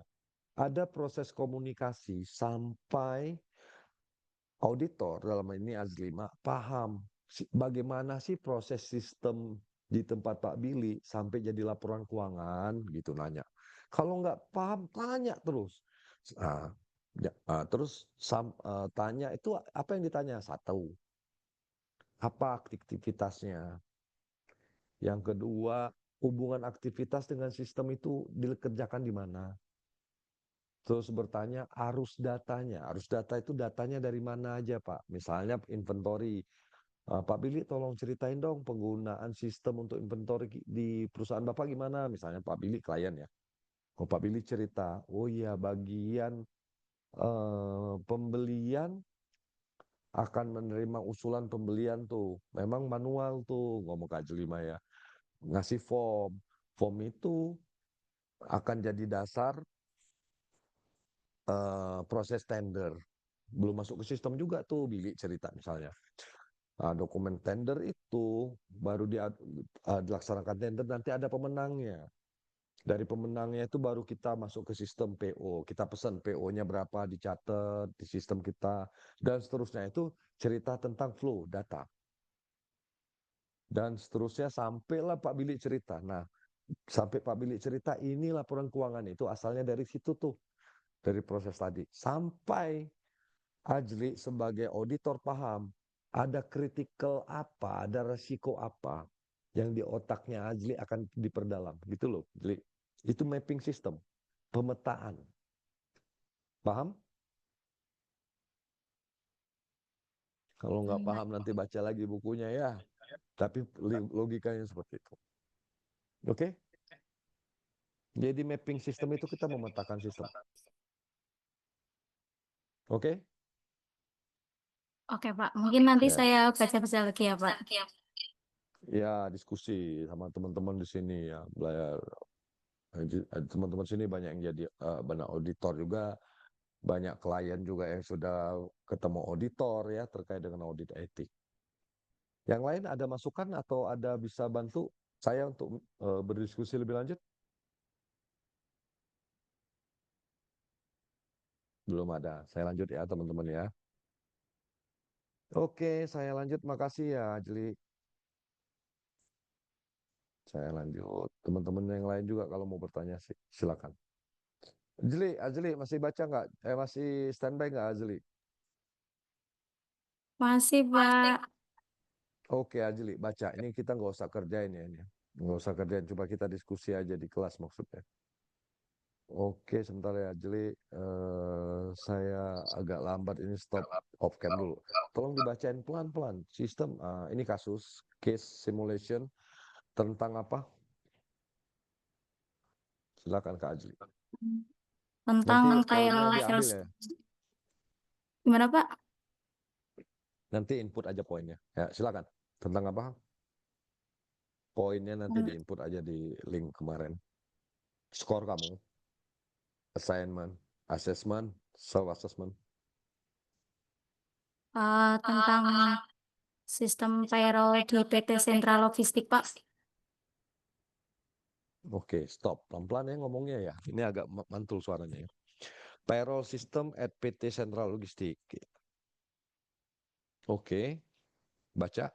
Ada proses komunikasi sampai auditor dalam ini Azlima paham bagaimana sih proses sistem di tempat Pak Billy sampai jadi laporan keuangan gitu nanya. Kalau nggak paham tanya terus. Nah, terus tanya itu apa yang ditanya? Satu, apa aktivitasnya? Yang kedua, hubungan aktivitas dengan sistem itu dikerjakan di mana? Terus bertanya arus datanya. Arus data itu datanya dari mana aja, Pak? Misalnya inventory. Pak Billy tolong ceritain dong penggunaan sistem untuk inventory di perusahaan Bapak gimana? Misalnya Pak Billy klien ya. Oh, Pak Billy cerita, oh iya bagian pembelian akan menerima usulan pembelian tuh. Memang manual tuh, ngomong Kak Jelima ya. Ngasih form. Form itu akan jadi dasar proses tender. Belum masuk ke sistem juga tuh, Billy cerita misalnya. Dokumen tender itu baru dilaksanakan tender, nanti ada pemenangnya. Dari pemenangnya itu baru kita masuk ke sistem PO. Kita pesan PO-nya berapa, dicatat di sistem kita. Dan seterusnya itu cerita tentang flow data. Dan seterusnya sampailah Pak Billy cerita. Nah, sampai Pak Billy cerita ini laporan keuangan itu asalnya dari situ tuh. Dari proses tadi. Sampai Ajli sebagai auditor paham ada kritikal apa, ada resiko apa yang di otaknya Ajli akan diperdalam. Gitu loh, Ajli. Itu mapping system, pemetaan. Paham? Kalau nggak paham nanti baca lagi bukunya ya. Tapi logikanya seperti itu. Oke? Jadi mapping sistem itu kita memetakan sistem. Oke? Oke, Pak. Mungkin nanti Ya. saya baca-baca lagi ya, Pak. Ya, diskusi sama teman-teman di sini ya, belajar. Teman-teman sini banyak yang jadi banyak auditor juga, banyak klien juga yang sudah ketemu auditor ya terkait dengan audit etik. Yang lain ada masukan atau ada bisa bantu saya untuk berdiskusi lebih lanjut? Belum ada. Saya lanjut ya teman-teman ya. Oke, saya lanjut. Makasih ya, Ajli. Saya lanjut. Teman-teman yang lain juga kalau mau bertanya silakan. Ajli masih baca nggak? Masih standby nggak, Ajli? Masih, Pak. Oke, Ajli, baca. Ini kita nggak usah kerjain ya ini. Nggak usah kerjain, coba kita diskusi aja di kelas maksudnya. Oke, sebentar ya, Ajli. Saya agak lambat ini stop off cam dulu. Tolong dibacain pelan-pelan. Sistem, ini kasus, case simulation tentang apa? Silakan Kak Ajli. Tentang Nanti poinnya payroll diambil sales. ya. Gimana, Pak? Nanti input aja poinnya. Ya, silakan. Tentang apa? Poinnya nanti diinput aja di link kemarin. Skor kamu, assignment, assessment, self-assessment. Tentang sistem payroll di PT Sentra Logistik, Pak. Oke, stop. Pelan-pelan ya ngomongnya ya. Ini agak mantul suaranya ya. Payroll system at PT Sentral Logistik. Oke, baca.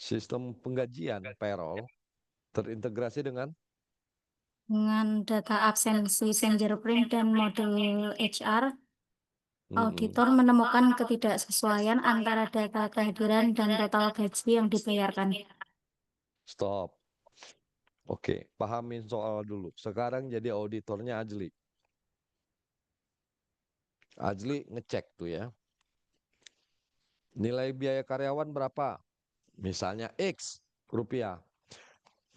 Sistem penggajian payroll terintegrasi dengan Data absensi fingerprint dan modul HR, Mm-mm. auditor menemukan ketidaksesuaian antara data kehadiran dan total gaji yang dibayarkan. Stop. Oke, pahamin soal dulu. Sekarang jadi auditornya Ajli. Ajli ngecek tuh ya. Nilai biaya karyawan berapa? Misalnya X rupiah.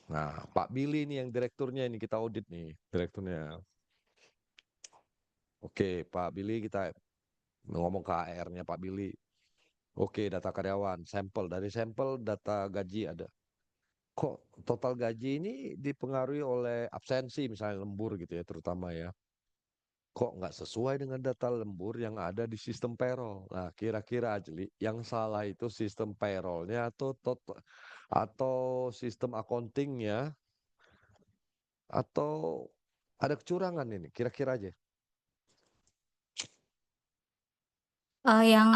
Nah, Pak Billy nih yang direkturnya ini kita audit nih, direkturnya. Oke, Pak Billy kita ngomong ke AR-nya Pak Billy. Oke, data karyawan, sampel. Dari sampel data gaji ada. Kok total gaji ini dipengaruhi oleh absensi misalnya lembur gitu ya terutama ya. Kok nggak sesuai dengan data lembur yang ada di sistem payroll. Nah, kira-kira Ajli, yang salah itu sistem payrollnya atau sistem accountingnya atau ada kecurangan ini, kira-kira aja. Yang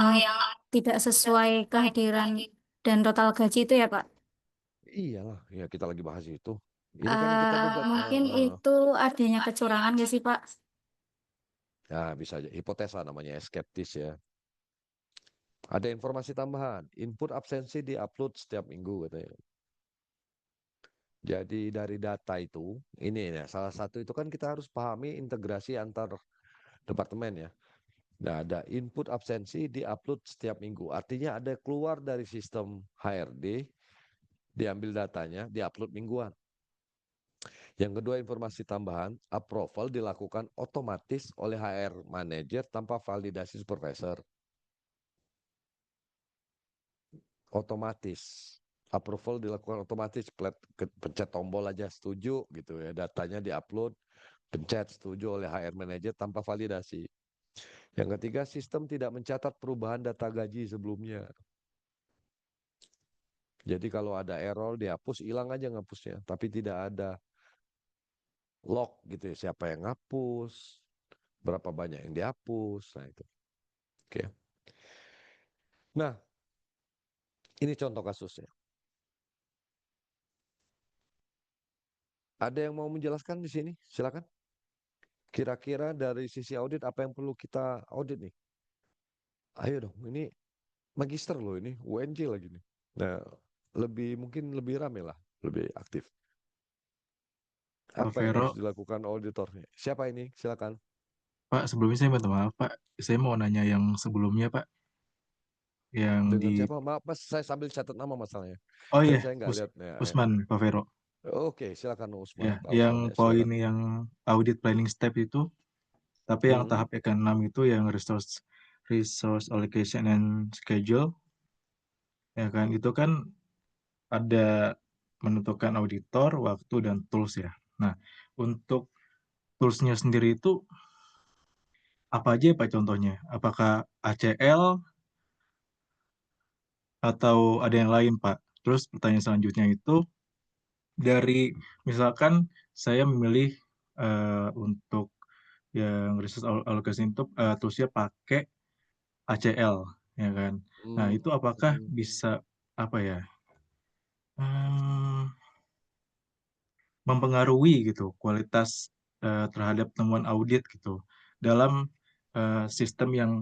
tidak sesuai kehadiran dan total gaji itu ya, Pak. Iyalah, ya kita lagi bahas itu. Ini kan yang kita gugat. Mungkin itu adanya kecurangan nggak sih, Pak? Ya, bisa aja. Hipotesa namanya, skeptis ya. Ada informasi tambahan. Input absensi di-upload setiap minggu katanya. Jadi dari data itu, ini ya, salah satu itu kan kita harus pahami integrasi antar departemen ya. Nah, ada input absensi di-upload setiap minggu. Artinya ada keluar dari sistem HRD, diambil datanya, di-upload mingguan. Yang kedua, informasi tambahan, approval dilakukan otomatis oleh HR manager tanpa validasi supervisor. Otomatis. Approval dilakukan otomatis, pencet tombol aja setuju gitu ya, datanya diupload, pencet setuju oleh HR manager tanpa validasi. Yang ketiga, sistem tidak mencatat perubahan data gaji sebelumnya. Jadi kalau ada error dihapus, hilang aja ngapusnya, tapi tidak ada log gitu ya, siapa yang ngapus, berapa banyak yang dihapus, nah itu. Oke. Nah, ini contoh kasusnya. Ada yang mau menjelaskan di sini? Silakan. Kira-kira dari sisi audit apa yang perlu kita audit nih? Ayo dong, ini magister loh ini, UNJ lagi nih. Nah, mungkin lebih rame lah, lebih aktif. Pak Apa yang Vero, harus dilakukan auditornya? Siapa ini? Silakan. Pak, sebelumnya saya minta maaf, Pak. Saya mau nanya yang sebelumnya, Pak. yang Dengan di siapa? Maaf Mas, saya sambil catat nama masalahnya. oh Kan iya saya nggak lihat. Ya, ya. Usman Pak Vero Oke, silakan ya, Usman. Pak yang Usman ya, poin silakan. yang audit planning step itu, tapi yang tahap yang ke-6 itu yang resource allocation and schedule, ya kan, itu kan ada menentukan auditor, waktu, dan tools ya. Nah, untuk toolsnya sendiri itu apa aja ya Pak contohnya? Apakah ACL atau ada yang lain Pak? Terus pertanyaan selanjutnya itu, dari misalkan saya memilih untuk yang resource allocation itu toolsnya pakai ACL, ya kan? Nah, itu apakah bisa apa ya? Hmm, mempengaruhi gitu kualitas terhadap temuan audit gitu dalam sistem yang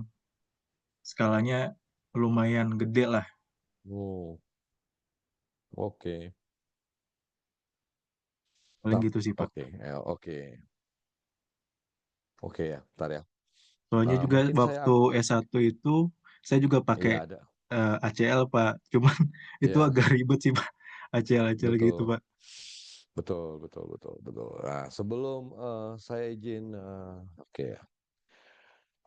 skalanya lumayan gede lah. Oh, oke. Paling gitu sih Pak. Oke, oke. Oke ya, bentar ya. Soalnya juga Mungkin saya, waktu S1 itu saya juga pakai iya ada. ACL Pak. Cuman itu Iya, agak ribet sih Pak. ACL gitu betul. Pak. Betul, betul, betul, betul. Nah, sebelum saya izin, oke ya,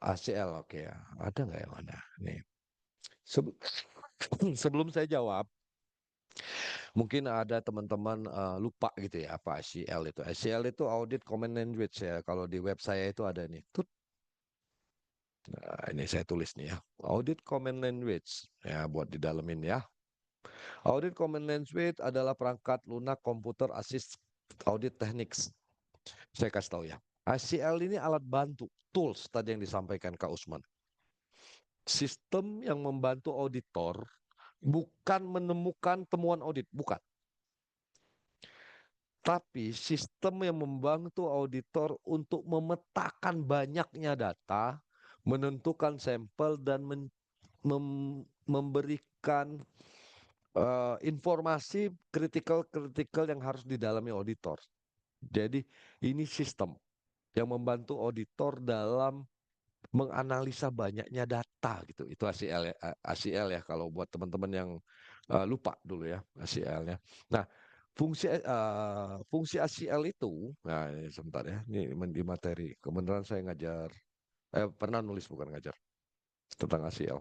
ACL, oke ya. Ada nggak yang mana? Nih. Sebe- Sebelum saya jawab, mungkin ada teman-teman lupa gitu ya apa ACL itu. ACL itu Audit Common Language ya. Kalau di web saya itu ada nih. Tut. Nah, ini saya tulis nih ya. Audit Common Language. Ya, buat di dalemin ya. Audit Common Language adalah perangkat lunak komputer assist audit techniques. Saya kasih tahu ya. ACL ini alat bantu, tools tadi yang disampaikan Kak Usman. Sistem yang membantu auditor bukan menemukan temuan audit, bukan. Tapi sistem yang membantu auditor untuk memetakan banyaknya data, menentukan sampel dan memberikan informasi kritikal-kritikal yang harus didalami auditor. Jadi ini sistem yang membantu auditor dalam menganalisa banyaknya data gitu. Itu ACL ya, ACL ya kalau buat teman-teman yang lupa dulu ya ACL-nya. Nah, fungsi ACL itu, nah ini sebentar ya, ini di materi. Kebenaran saya ngajar, pernah nulis bukan ngajar tentang ACL.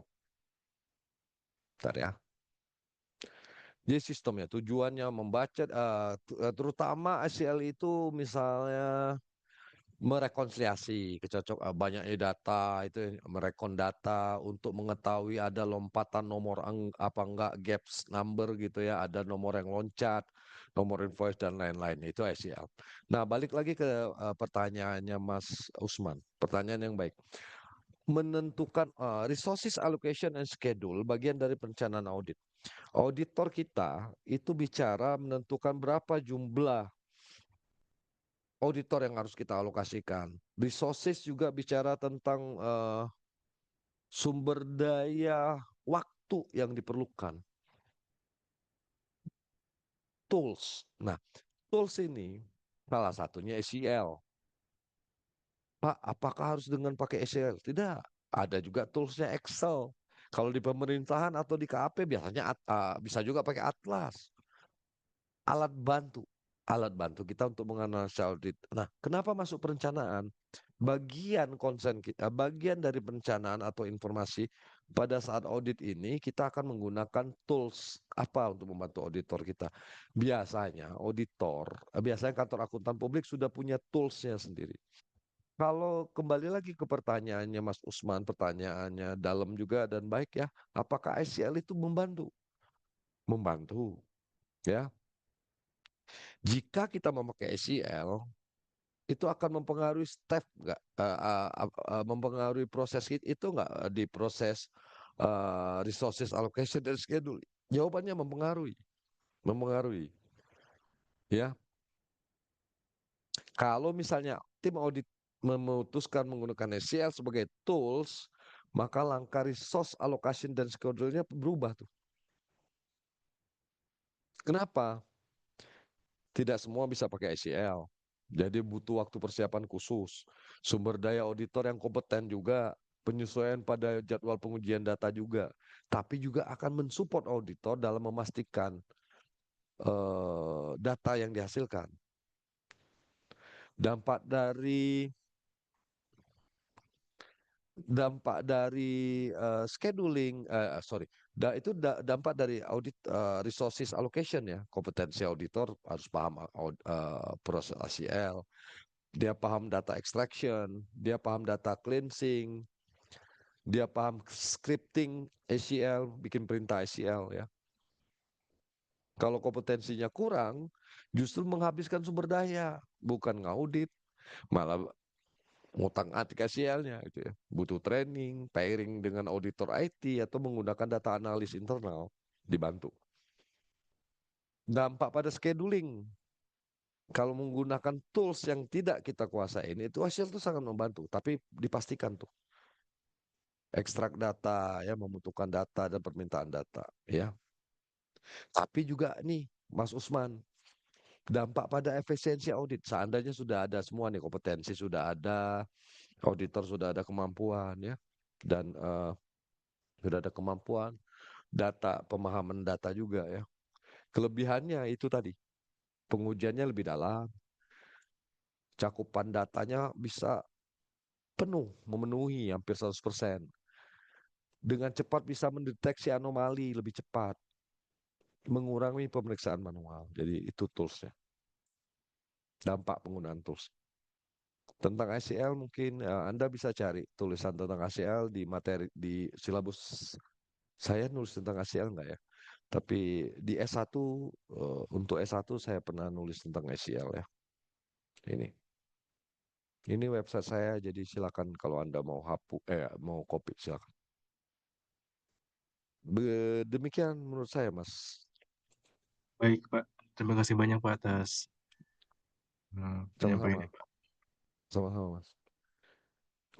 Bentar ya. Jadi sistemnya tujuannya membaca, terutama ACL itu misalnya merekonsiliasi banyaknya data itu merekon data untuk mengetahui ada lompatan nomor apa enggak gaps number gitu ya, ada nomor yang loncat, nomor invoice dan lain-lain, itu ACL. Nah, balik lagi ke pertanyaannya Mas Usman, pertanyaan yang baik. Menentukan resources allocation and schedule bagian dari perencanaan audit. Auditor kita itu bicara menentukan berapa jumlah auditor yang harus kita alokasikan. Resources juga bicara tentang sumber daya waktu yang diperlukan. Tools. Nah, tools ini salah satunya SEL. Pak, apakah harus dengan pakai SEL? Tidak. Ada juga toolsnya Excel. Kalau di pemerintahan atau di KAP biasanya bisa juga pakai Atlas. Alat bantu. Alat bantu kita untuk menganalisa audit. Nah, kenapa masuk perencanaan? Bagian dari perencanaan atau informasi pada saat audit ini kita akan menggunakan tools apa untuk membantu auditor kita. Biasanya kantor akuntan publik sudah punya toolsnya sendiri. Kalau kembali lagi ke pertanyaannya Mas Usman, pertanyaannya dalam juga dan baik ya, apakah ICL itu membantu? Membantu, ya. Jika kita memakai ICL, itu akan mempengaruhi step nggak, mempengaruhi proses itu nggak di proses resources allocation dan schedule? Jawabannya mempengaruhi, mempengaruhi. Ya, kalau misalnya tim audit memutuskan menggunakan SCL sebagai tools, maka langkah resource allocation dan schedule-nya berubah tuh. Kenapa? Tidak semua bisa pakai SCL. Jadi butuh waktu persiapan khusus. Sumber daya auditor yang kompeten juga. penyesuaian pada jadwal pengujian data juga, tapi juga akan mensupport auditor dalam memastikan data yang dihasilkan. Dampak dari scheduling, dampak dari audit resources allocation ya. Kompetensi auditor harus paham proses ACL, dia paham data extraction, dia paham data cleansing, dia paham scripting ACL, bikin perintah ACL ya. Kalau kompetensinya kurang, justru menghabiskan sumber daya, bukan ngaudit, malah ngutang-atik ACL-nya gitu ya. Butuh training, pairing dengan auditor IT atau menggunakan data analis internal dibantu. Dampak pada scheduling. Kalau menggunakan tools yang tidak kita kuasain, itu hasil itu sangat membantu, tapi dipastikan tuh ekstrak data ya, membutuhkan data dan permintaan data ya. Tapi juga nih Mas Usman, dampak pada efisiensi audit. Seandainya sudah ada semua nih, kompetensi sudah ada, auditor sudah ada kemampuan ya, dan sudah ada kemampuan, data, pemahaman data juga ya. Kelebihannya itu tadi, pengujiannya lebih dalam, cakupan datanya bisa penuh, memenuhi hampir 100%. Dengan cepat bisa mendeteksi anomali lebih cepat, mengurangi pemeriksaan manual. Jadi itu toolsnya. Dampak penggunaan tools. Tentang ACL mungkin Anda bisa cari tulisan tentang ACL di materi di silabus. Saya nulis tentang ACL enggak ya? Tapi di S1 untuk S1 saya pernah nulis tentang ACL ya. Ini website saya, jadi silakan kalau Anda mau mau copy silakan. Demikian menurut saya, Mas. Baik, Pak. Terima kasih banyak, Pak, atas penyampaian. Sama-sama. Sama-sama, Mas.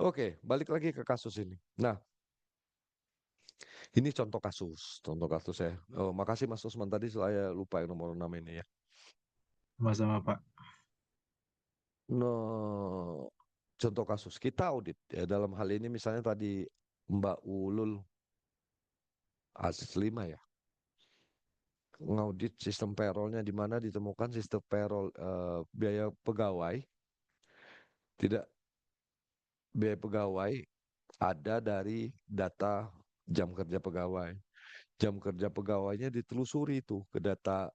Oke, balik lagi ke kasus ini. Nah, ini contoh kasus ya. Oh, makasih Mas Usman, tadi saya lupa yang nomor 6 ini ya. Sama-sama, Pak. No, contoh kasus kita audit ya, dalam hal ini misalnya tadi Mbak Ulul A5 ya, ngaudit sistem payroll-nya, di mana ditemukan sistem payroll biaya pegawai ada dari data jam kerja pegawai. Jam kerja pegawainya ditelusuri itu ke data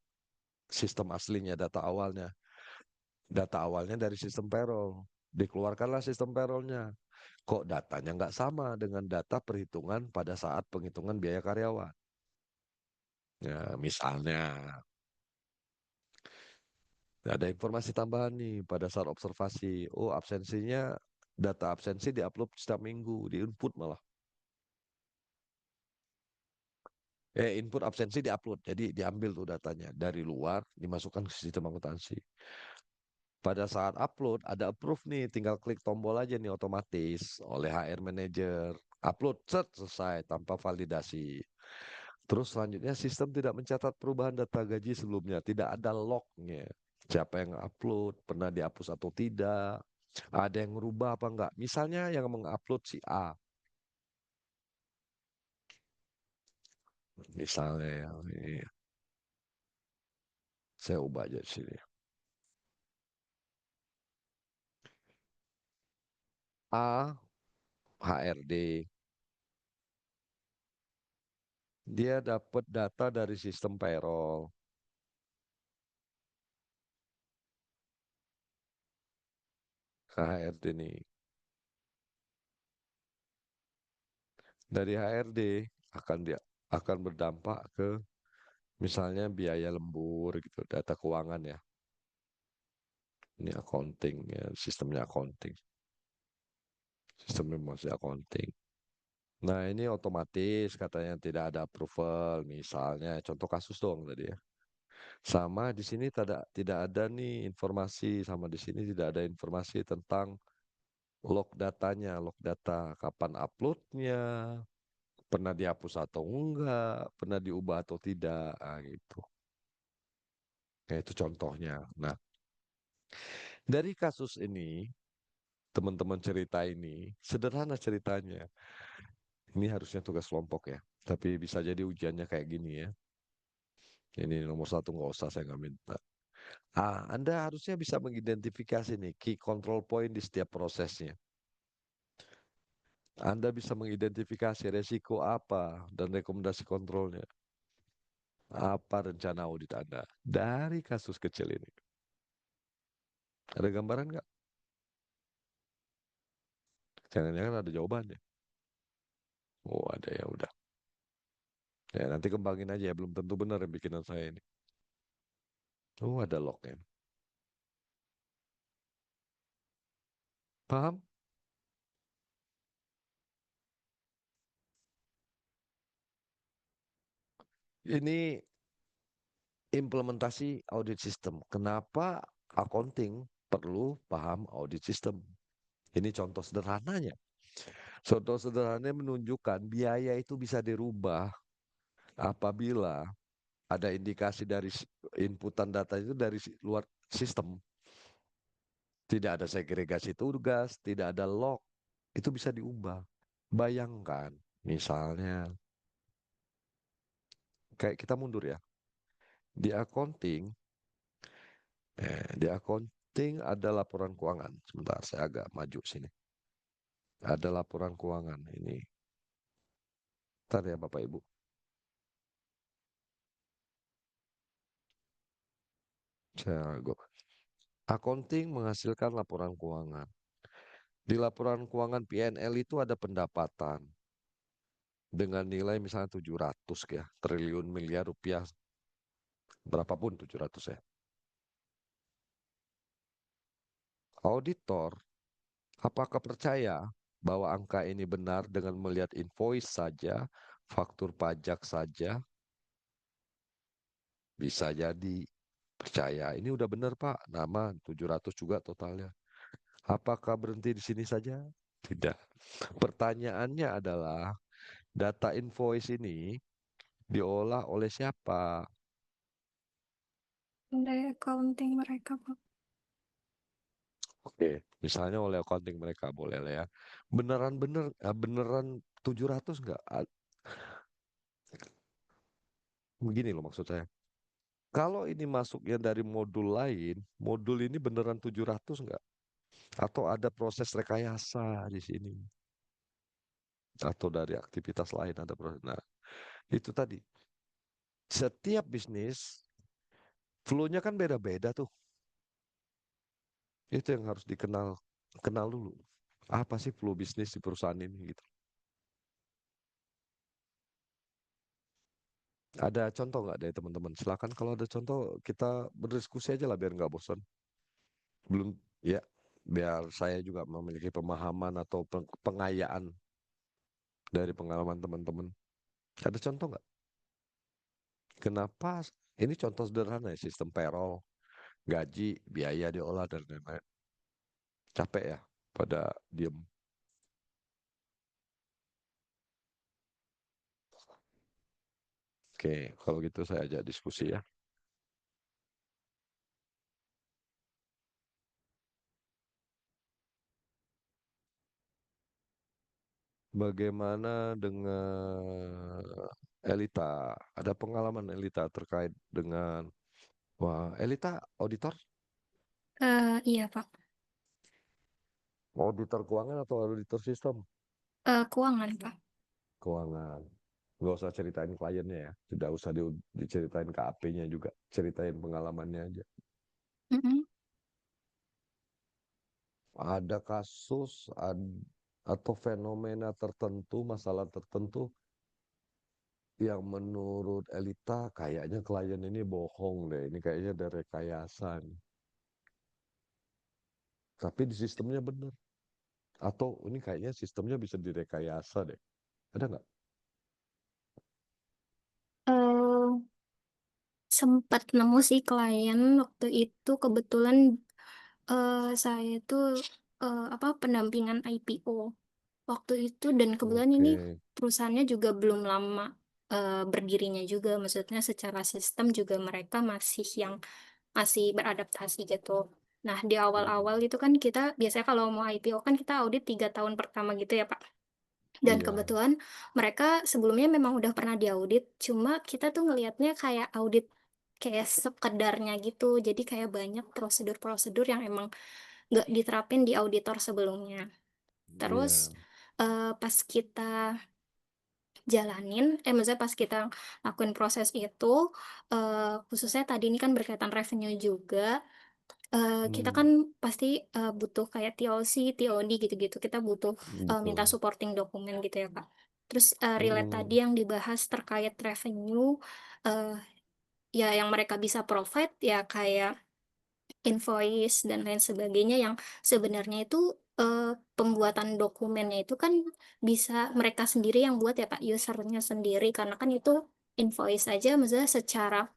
sistem aslinya, data awalnya. Data awalnya dari sistem payroll. Dikeluarkanlah sistem payrollnya. Kok datanya nggak sama dengan data perhitungan pada saat penghitungan biaya karyawan? Ya, misalnya ada informasi tambahan nih pada saat observasi. Oh, data absensi diupload setiap minggu, diinput malah. Input absensi diupload, jadi diambil tuh datanya dari luar, dimasukkan ke sistem akuntansi. Pada saat upload ada approve nih, tinggal klik tombol aja nih otomatis oleh HR manager. Upload selesai tanpa validasi. Terus selanjutnya sistem tidak mencatat perubahan data gaji sebelumnya, tidak ada lognya. Siapa yang upload, pernah dihapus atau tidak, ada yang merubah apa enggak. Misalnya yang mengupload si A. Misalnya ya, ini. Saya ubah aja di sini. A, HRD. Dia dapat data dari sistem payroll. Ke HRD nih. Dari HRD akan berdampak ke misalnya biaya lembur gitu, data keuangan ya. Ini accounting ya, sistemnya accounting. Sistemnya masih accounting. Nah, ini otomatis katanya tidak ada approval, misalnya contoh kasus dong tadi ya. Sama di sini tidak ada nih informasi, sama di sini tidak ada informasi tentang log datanya, log data, kapan uploadnya, pernah dihapus atau enggak, pernah diubah atau tidak, gitu. Nah, itu contohnya. Nah, dari kasus ini teman-teman cerita ini, sederhana ceritanya. Ini harusnya tugas kelompok ya, tapi bisa jadi ujiannya kayak gini ya. Ini nomor 1 nggak usah, saya nggak minta. Anda harusnya bisa mengidentifikasi nih key control point di setiap prosesnya. Anda bisa mengidentifikasi resiko apa dan rekomendasi kontrolnya. Apa rencana audit Anda dari kasus kecil ini? Ada gambaran nggak? Jangan-jangan ada jawabannya. Oh, ada, ya udah. Ya, nanti kembangin aja ya, belum tentu benar yang bikinan saya ini. Oh, ada lognya. Paham? Ini implementasi audit system. Kenapa accounting perlu paham audit system? Ini contoh sederhananya. Contoh sederhananya menunjukkan biaya itu bisa dirubah apabila ada indikasi dari inputan data itu dari luar sistem. Tidak ada segregasi tugas, tidak ada log. Itu bisa diubah. Bayangkan, misalnya, kayak kita mundur ya. Di accounting ada laporan keuangan. Sebentar, saya agak maju sini. Ada laporan keuangan ini. Bentar ya Bapak Ibu. Accounting menghasilkan laporan keuangan. Di laporan keuangan PNL itu ada pendapatan dengan nilai misalnya 700 ya, triliun miliar rupiah. Berapapun 700 ya. Auditor, apakah percaya bahwa angka ini benar dengan melihat invoice saja, faktur pajak saja? Bisa jadi percaya. Ini udah benar Pak, nama 700 juga totalnya. Apakah berhenti di sini saja? Tidak. Pertanyaannya adalah data invoice ini diolah oleh siapa? Dari accounting mereka, Pak. Oke, misalnya oleh accounting mereka boleh lah ya. Beneran 700 enggak? Begini loh maksud saya. Kalau ini masuknya dari modul lain, modul ini beneran 700 enggak? Atau ada proses rekayasa di sini? Atau dari aktivitas lain ada proses. Nah, itu tadi. Setiap bisnis flow-nya kan beda-beda tuh. Itu yang harus kenal dulu. Apa sih flow bisnis di perusahaan ini gitu. Ada contoh nggak dari teman-teman? Silakan kalau ada contoh kita berdiskusi aja lah biar nggak bosan. Belum ya, biar saya juga memiliki pemahaman atau pengayaan dari pengalaman teman-teman. Ada contoh nggak? Kenapa? Ini contoh sederhana ya, sistem payroll, gaji, biaya diolah dan lain-lain. Capek ya pada diem. Oke, kalau gitu saya ajak diskusi ya. Bagaimana dengan Elita? Ada pengalaman Elita terkait dengan, wah, Elita auditor? Iya, Pak. Auditor keuangan atau auditor sistem? Keuangan, Pak. Keuangan. Nggak usah ceritain kliennya ya. Tidak usah diceritain KAP-nya juga. Ceritain pengalamannya aja. Mm-mm. Ada kasus atau fenomena tertentu, masalah tertentu yang menurut Elita kayaknya klien ini bohong deh. Ini kayaknya ada rekayasa nih. Tapi di sistemnya benar. Atau ini kayaknya sistemnya bisa direkayasa deh. Ada nggak? Eh, Sempat nemu sih klien waktu itu kebetulan saya itu pendampingan IPO waktu itu dan kebetulan ini Oke. perusahaannya juga belum lama berdirinya juga, maksudnya secara sistem juga mereka masih beradaptasi gitu. Nah, di awal-awal itu kan kita biasanya kalau mau IPO kan kita audit 3 tahun pertama gitu ya, Pak. Dan Iya. kebetulan mereka sebelumnya memang udah pernah diaudit, cuma kita tuh ngelihatnya kayak audit kayak sekedarnya gitu. Jadi kayak banyak prosedur-prosedur yang emang nggak diterapin di auditor sebelumnya. Terus Iya. pas kita maksudnya pas kita lakuin proses itu, khususnya tadi ini kan berkaitan revenue juga, kita Hmm, kan pasti butuh kayak TOC, TOD gitu-gitu. Kita butuh minta betul. supporting dokumen gitu ya, Kak. Terus relate Hmm, tadi yang dibahas terkait revenue, eh, ya yang mereka bisa provide ya kayak invoice dan lain sebagainya yang sebenarnya itu pembuatan dokumennya itu kan bisa mereka sendiri yang buat ya Pak, usernya sendiri karena kan itu invoice aja maksudnya secara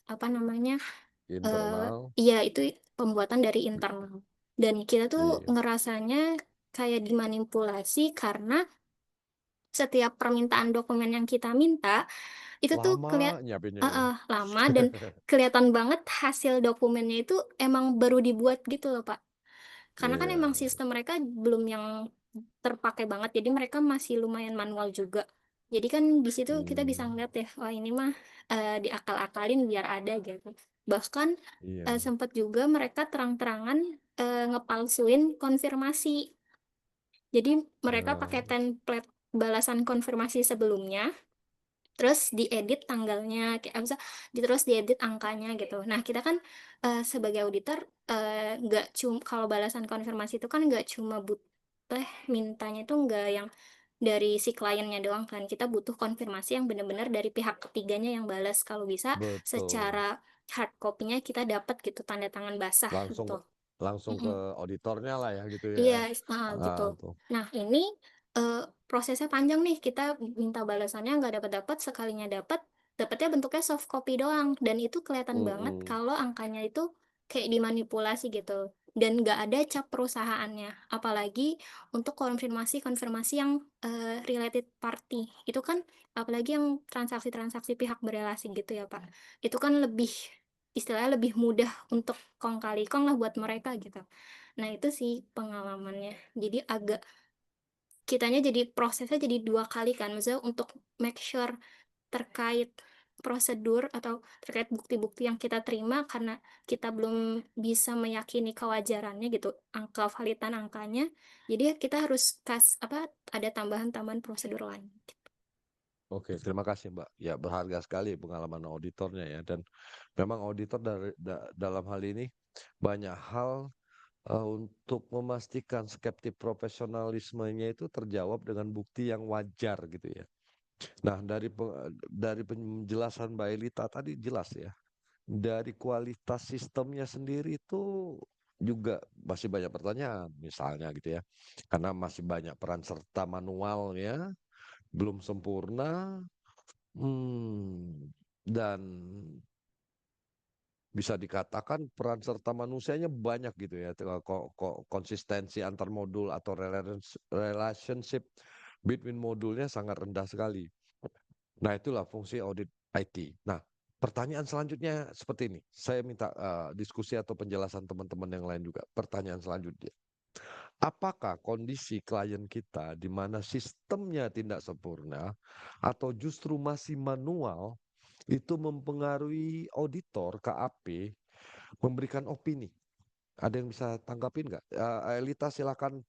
apa namanya internal. iya itu pembuatan dari internal dan kita tuh Iya. ngerasanya kayak dimanipulasi karena setiap permintaan dokumen yang kita minta itu tuh Lama nyiapinnya ya. lama dan kelihatan banget hasil dokumennya itu emang baru dibuat gitu loh, Pak. Karena kan emang Iya. sistem mereka belum yang terpakai banget, jadi mereka masih lumayan manual juga. Jadi kan di situ kita bisa Hmm, ngeliat ya, wah ini mah diakal-akalin biar ada gitu. Bahkan iya. sempat juga mereka terang-terangan ngepalsuin konfirmasi. Jadi mereka pakai Nah, template balasan konfirmasi sebelumnya terus diedit tanggalnya kayak bisa terus diedit angkanya gitu. Nah, kita kan sebagai auditor nggak cuma kalau balasan konfirmasi itu kan nggak cuma butuh mintanya itu nggak yang dari si kliennya doang kan. Kita butuh konfirmasi yang benar-benar dari pihak ketiganya yang balas. Kalau bisa betul. secara hard copy-nya kita dapat gitu tanda tangan basah Langsung gitu. langsung ke Mm-mm. auditornya lah ya gitu Iya, ya. gitu. Tuh. Nah, ini prosesnya panjang nih. Kita minta balasannya nggak dapat-dapat, sekalinya dapat, dapatnya bentuknya soft copy doang. Dan itu kelihatan banget Mm-mm. kalau angkanya itu kayak dimanipulasi gitu. Dan nggak ada cap perusahaannya. Apalagi untuk konfirmasi-konfirmasi yang related party. Itu kan, apalagi yang transaksi-transaksi pihak berelasi gitu ya, Pak. Itu kan lebih, istilahnya lebih mudah untuk kong kali kong lah buat mereka gitu. Nah, itu sih pengalamannya. Jadi agak kitanya jadi prosesnya jadi 2 kali kan. Maksudnya untuk make sure terkait prosedur atau terkait bukti-bukti yang kita terima karena kita belum bisa meyakini kewajarannya gitu, angka validan angkanya. Jadi kita harus ada tambahan-tambahan prosedur lain. Oke, terima kasih Mbak. Ya, berharga sekali pengalaman auditornya ya. Dan memang auditor dalam hal ini banyak hal untuk memastikan skeptik profesionalismenya itu terjawab dengan bukti yang wajar gitu ya. Nah, dari penjelasan Mbak Elita tadi jelas ya. Dari kualitas sistemnya sendiri itu juga masih banyak pertanyaan misalnya gitu ya. Karena masih banyak peran serta manualnya, belum sempurna, dan bisa dikatakan peran serta manusianya banyak gitu ya. Konsistensi antar modul atau relationship between modulnya sangat rendah sekali. Nah, itulah fungsi audit IT. Nah, pertanyaan selanjutnya seperti ini. Saya minta diskusi atau penjelasan teman-teman yang lain juga. Pertanyaan selanjutnya. Apakah kondisi klien kita di mana sistemnya tidak sempurna atau justru masih manual itu mempengaruhi auditor KAP memberikan opini? Ada yang bisa tanggapin nggak? Elita silakan,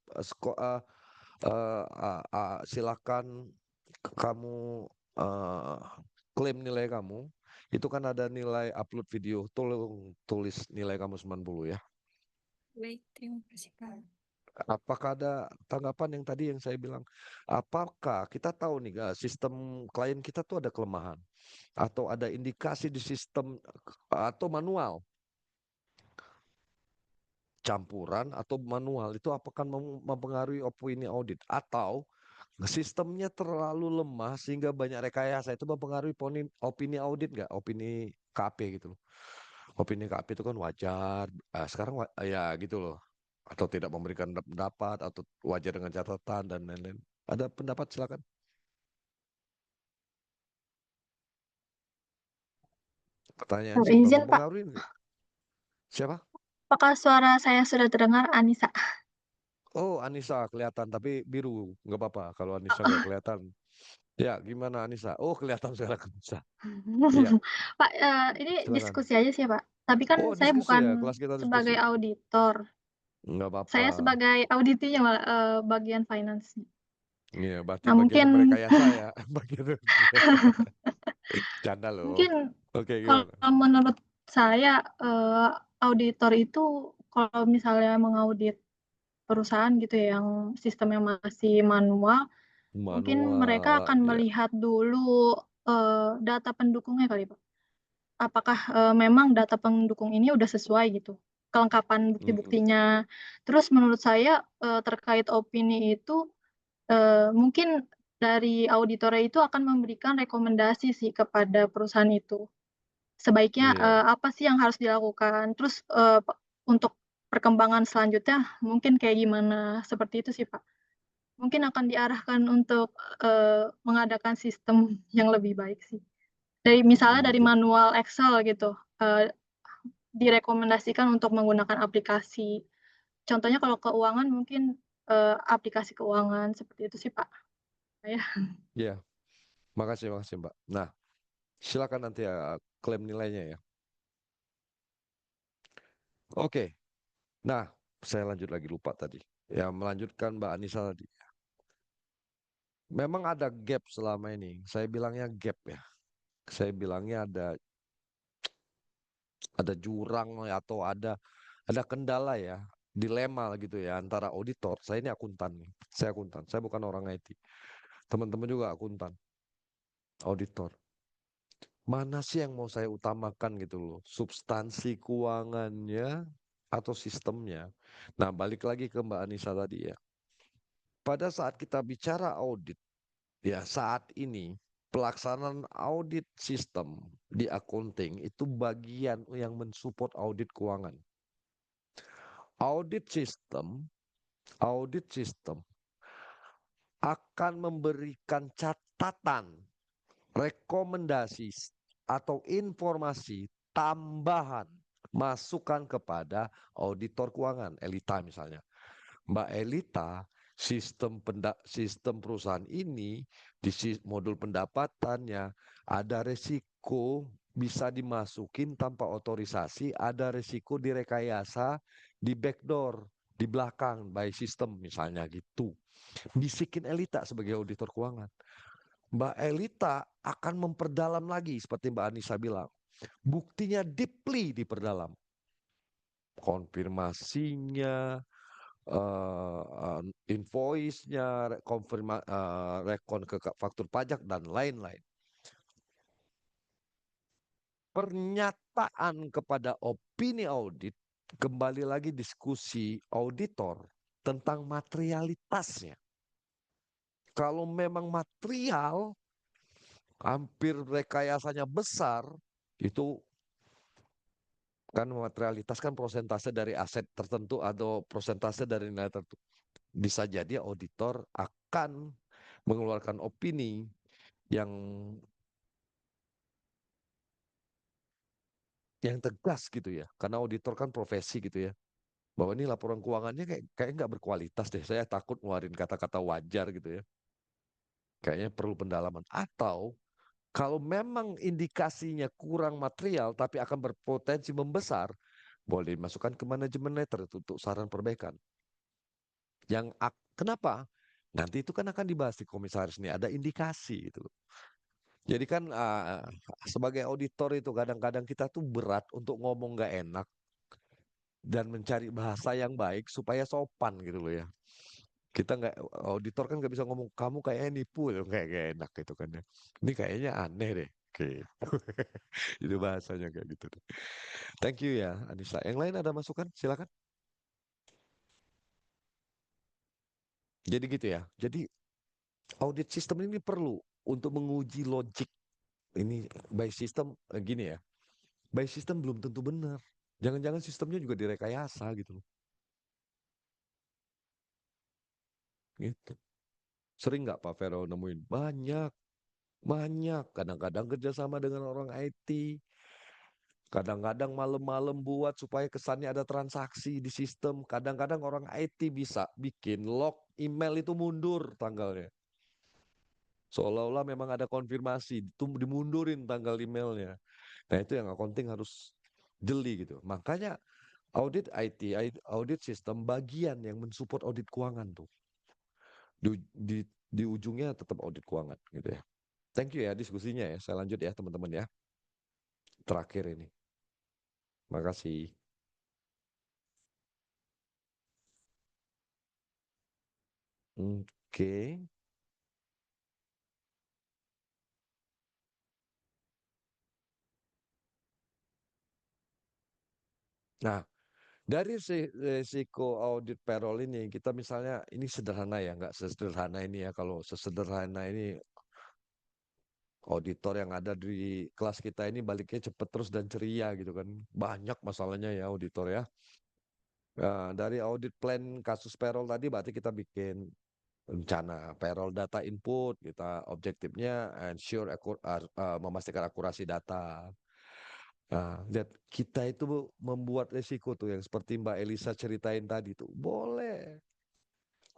silakan kamu klaim nilai kamu. Itu kan ada nilai upload video, tolong tulis nilai kamu 90 ya. Baik, terima kasih Pak. Apakah ada tanggapan yang tadi yang saya bilang? Apakah kita tahu nih sistem klien kita tuh ada kelemahan atau ada indikasi di sistem atau manual campuran atau manual itu apakah mempengaruhi opini audit atau sistemnya terlalu lemah sehingga banyak rekayasa itu mempengaruhi opini audit nggak? Opini KP gitu loh. Opini KP itu kan wajar. Sekarang ya gitu loh. Atau tidak memberikan pendapat atau wajar dengan catatan dan lain-lain. Ada pendapat silakan. Pertanyaan sih Izin Pak, mempengaruhi nggak? Siapa? Apakah suara saya sudah terdengar, Anissa? Oh, Anissa kelihatan, tapi biru. Nggak apa-apa kalau Anissa nggak kelihatan. Ya, gimana Anissa? Oh, kelihatan sekarang Anissa. Iya, Pak, ini silakan. diskusi aja sih, Pak. Tapi kan Oh, saya diskusi ya, bukan kelas kita sebagai diskusi. auditor. Nggak apa-apa. Saya sebagai auditinya malah bagian finance. Iya, berarti Nah, bagian mungkin merekayasa ya. Bagian canda loh. mungkin Oke, kalau gimana? menurut saya auditor itu kalau misalnya mengaudit perusahaan gitu ya yang sistemnya masih manual, mungkin mereka Manual, akan ya. melihat dulu data pendukungnya kali, Pak. Apakah memang data pendukung ini udah sesuai gitu, kelengkapan bukti-buktinya. Terus menurut saya terkait opini itu mungkin dari auditornya itu akan memberikan rekomendasi sih kepada perusahaan itu. Sebaiknya Iya, apa sih yang harus dilakukan? Terus untuk perkembangan selanjutnya mungkin kayak gimana? Seperti itu sih, Pak. Mungkin akan diarahkan untuk mengadakan sistem yang lebih baik sih. Misalnya dari mungkin. manual Excel gitu, direkomendasikan untuk menggunakan aplikasi. Contohnya kalau keuangan mungkin aplikasi keuangan seperti itu sih, Pak. Ya. Iya, makasih Mbak. Nah, silakan nanti ya klaim nilainya ya. Oke, nah saya lanjut lagi lupa tadi. Ya, melanjutkan Mbak Anissa tadi. Memang ada gap selama ini. Saya bilangnya gap ya. Saya bilangnya ada jurang atau ada kendala ya, dilema gitu ya antara auditor. Saya ini akuntan nih. Saya akuntan. Saya bukan orang IT. Teman-teman juga akuntan, auditor. Mana sih yang mau saya utamakan gitu loh? Substansi keuangannya atau sistemnya? Nah, balik lagi ke Mbak Anissa tadi ya. Pada saat kita bicara audit, ya saat ini pelaksanaan audit sistem di accounting itu bagian yang mensupport audit keuangan. Audit sistem akan memberikan catatan, rekomendasi atau informasi tambahan masukan kepada auditor keuangan, Elita misalnya. Mbak Elita, sistem perusahaan ini di modul pendapatannya ada resiko bisa dimasukin tanpa otorisasi, ada resiko direkayasa di backdoor, di belakang by sistem misalnya gitu. Bisikin Elita sebagai auditor keuangan. Mbak Elita akan memperdalam lagi seperti Mbak Anissa bilang. Buktinya deeply diperdalam. Konfirmasinya, invoice-nya, rekon ke faktur pajak dan lain-lain. Pernyataan kepada opini audit, kembali lagi diskusi auditor tentang materialitasnya. Kalau memang material hampir rekayasanya besar, itu kan materialitas kan prosentase dari aset tertentu atau prosentase dari nilai tertentu. Bisa jadi auditor akan mengeluarkan opini yang tegas gitu ya. Karena auditor kan profesi gitu ya. Bahwa ini laporan keuangannya kayak nggak berkualitas deh. Saya takut ngeluarin kata-kata wajar gitu ya. Kayaknya perlu pendalaman. Atau kalau memang indikasinya kurang material tapi akan berpotensi membesar, boleh dimasukkan ke manajemen letter untuk saran perbaikan. Kenapa? Nanti itu kan akan dibahas di komisaris nih, ada indikasi gitu. Jadi kan sebagai auditor itu kadang-kadang kita tuh berat untuk ngomong gak enak dan mencari bahasa yang baik supaya sopan gitu loh ya. Kita nggak auditor kan nggak bisa ngomong kamu kayaknya nipu loh, kayak enak gitu kan ya. Ini kayaknya aneh deh. Oke. Itu bahasanya kayak gitu. Thank you ya Anissa. Yang lain ada masukan? Silakan. Jadi gitu ya. Jadi audit sistem ini perlu untuk menguji logik. Ini by system gini ya. By system belum tentu benar. Jangan-jangan sistemnya juga direkayasa gitu loh. Gitu. Sering nggak Pak Vero nemuin? Banyak. Banyak. Kadang-kadang kerjasama dengan orang IT. Kadang-kadang malam-malam buat supaya kesannya ada transaksi di sistem. Kadang-kadang orang IT bisa bikin log email itu mundur tanggalnya. Seolah-olah memang ada konfirmasi, itu dimundurin tanggal emailnya. Nah itu yang accounting harus jeli gitu. Makanya audit IT, audit sistem bagian yang mensupport audit keuangan tuh. Di ujungnya tetap audit keuangan gitu ya. Thank you ya diskusinya ya. Saya lanjut ya teman-teman ya. Terakhir ini. Makasih. Oke. Nah, dari resiko audit payroll ini, kita misalnya, ini sederhana ya, nggak sesederhana ini ya. Kalau sesederhana ini, auditor yang ada di kelas kita ini baliknya cepet terus dan ceria gitu kan. Banyak masalahnya ya auditor ya. Nah, dari audit plan kasus payroll tadi berarti kita bikin rencana payroll data input, kita objektifnya ensure memastikan akurasi data. Nah, lihat kita itu membuat resiko tuh yang seperti Mbak Elisa ceritain tadi tuh. Boleh.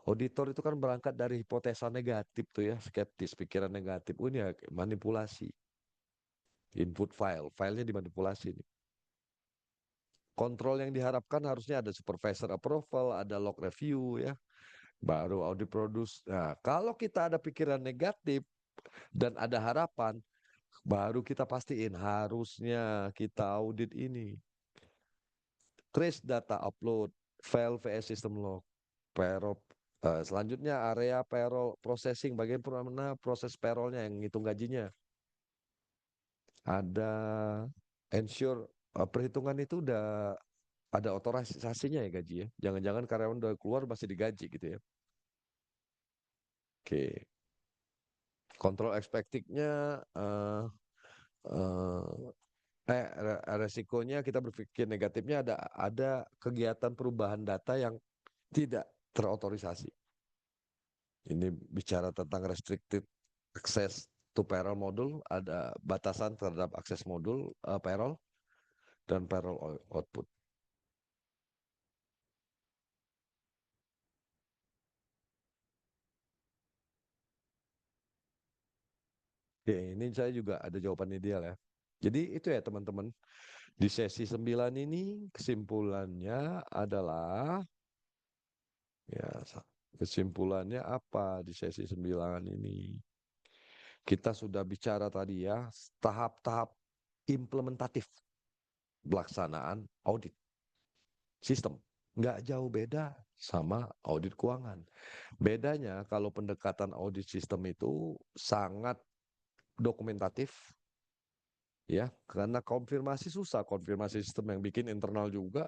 Auditor itu kan berangkat dari hipotesa negatif tuh ya, skeptis, pikiran negatif. Oh, ini ya manipulasi. Input filenya dimanipulasi nih. Kontrol yang diharapkan harusnya ada supervisor approval, ada log review ya, baru audit produce. Nah, kalau kita ada pikiran negatif dan ada harapan, baru kita pastiin harusnya kita audit ini. Trace data upload, file VS system log, payroll. Selanjutnya area payroll processing, bagian mana proses payrollnya yang ngitung gajinya. Ada ensure perhitungan itu udah ada otorisasinya ya gaji ya. Jangan-jangan karyawan udah keluar masih digaji gitu ya. Oke. Kontrol expected-nya resikonya kita berpikir negatifnya ada kegiatan perubahan data yang tidak terotorisasi. Ini bicara tentang restricted access to payroll module, ada batasan terhadap akses modul payroll dan payroll output. Oke, ini saya juga ada jawaban ideal ya. Jadi itu ya teman-teman. Di sesi 9 ini kesimpulannya adalah ya kesimpulannya apa di sesi 9 ini? Kita sudah bicara tadi ya tahap-tahap implementatif pelaksanaan audit sistem. Nggak jauh beda sama audit keuangan. Bedanya kalau pendekatan audit sistem itu sangat dokumentatif, ya, karena konfirmasi susah, konfirmasi sistem yang bikin internal juga,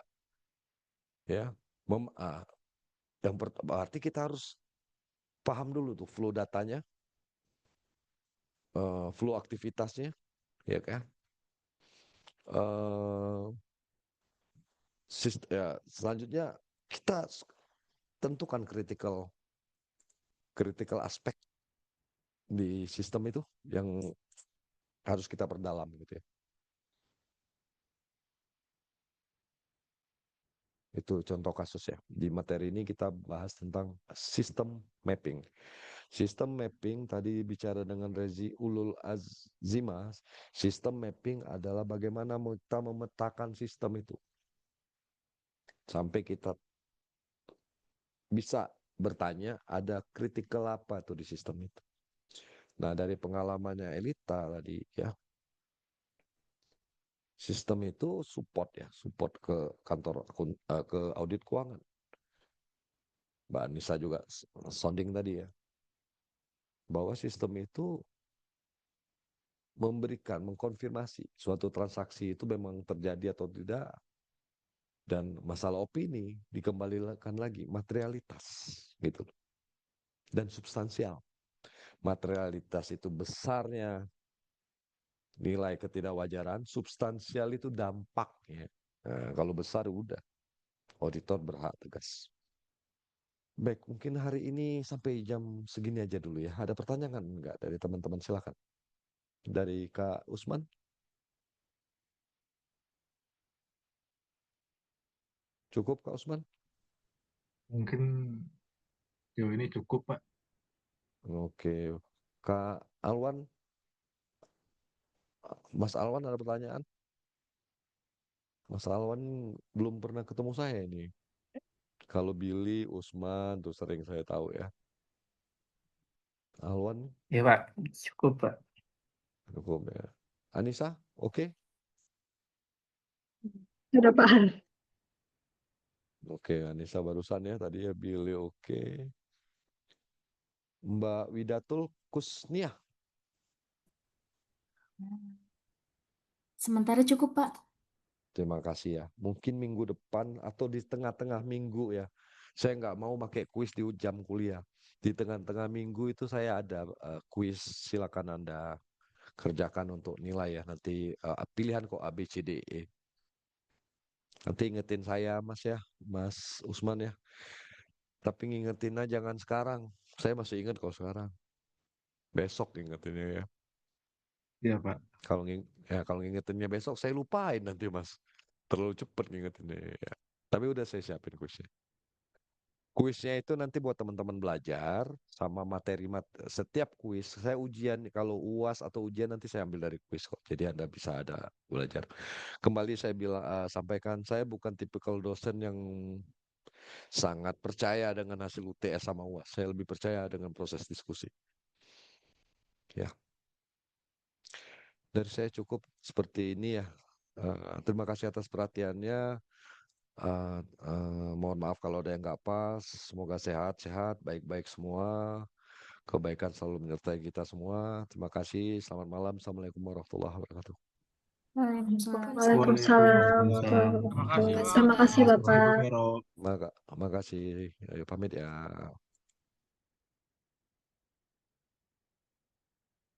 ya. Berarti kita harus paham dulu tuh flow datanya, flow aktivitasnya, ya kan. Selanjutnya kita tentukan critical aspek di sistem itu yang harus kita perdalam gitu ya. Itu contoh kasus ya. Di materi ini kita bahas tentang sistem mapping. Sistem mapping tadi bicara dengan Rezi Ulul Azima. Sistem mapping adalah bagaimana kita memetakan sistem itu. Sampai kita bisa bertanya ada kritikal apa tuh di sistem itu. Nah dari pengalamannya Elita tadi ya. Sistem itu support ya, support ke kantor ke audit keuangan. Mbak Anissa juga sounding tadi ya, bahwa sistem itu memberikan, mengkonfirmasi suatu transaksi itu memang terjadi atau tidak, dan masalah opini dikembalikan lagi materialitas gitu, dan substansial. Materialitas itu besarnya nilai ketidakwajaran, substansial itu dampaknya. Nah, kalau besar udah auditor berhak tegas. Baik, mungkin hari ini sampai jam segini aja dulu ya. Ada pertanyaan enggak dari teman-teman? Silakan. Dari Kak Usman. Cukup Kak Usman? Mungkin jauh ini cukup, Pak. Oke. Kak Alwan, Mas Alwan ada pertanyaan? Mas Alwan belum pernah ketemu saya ini. Kalau Billy, Usman tuh sering saya tahu ya. Alwan Ya Pak, cukup Pak. cukup ya. Anissa, oke? Sudah Pak. Oke, Anissa barusan ya tadi ya Billy oke. Mbak Widatul Kusniah. Sementara cukup, Pak. Terima kasih ya. Mungkin minggu depan atau di tengah-tengah minggu ya. Saya nggak mau pakai kuis di jam kuliah. Di tengah-tengah minggu itu saya ada kuis. Silakan Anda kerjakan untuk nilai ya. Nanti pilihan kok A, B, C, D, E. Nanti ingetin saya Mas ya, Mas Usman ya. Tapi ngingetinnya jangan sekarang. Saya masih ingat kok sekarang. Besok ingetinnya ya. Iya, Pak. Kalau ngingetinnya besok saya lupain nanti Mas. Terlalu cepet ngingetinnya ya. Tapi udah saya siapin kuisnya. Kuisnya itu nanti buat teman-teman belajar sama materi setiap kuis. Saya ujian kalau UAS atau ujian nanti saya ambil dari kuis kok. Jadi Anda bisa ada belajar. Kembali saya sampaikan saya bukan tipikal dosen yang sangat percaya dengan hasil UTS sama UAS. Saya lebih percaya dengan proses diskusi. Ya. Dari saya cukup seperti ini ya. Terima kasih atas perhatiannya. Mohon maaf kalau ada yang nggak pas. Semoga sehat-sehat, baik-baik semua. Kebaikan selalu menyertai kita semua. Terima kasih. Selamat malam. Assalamualaikum warahmatullahi wabarakatuh. Waalaikumsalam. Waalaikumsalam. Terima kasih, Pak. Terima kasih, Bapak. Makasih. Ayo pamit ya.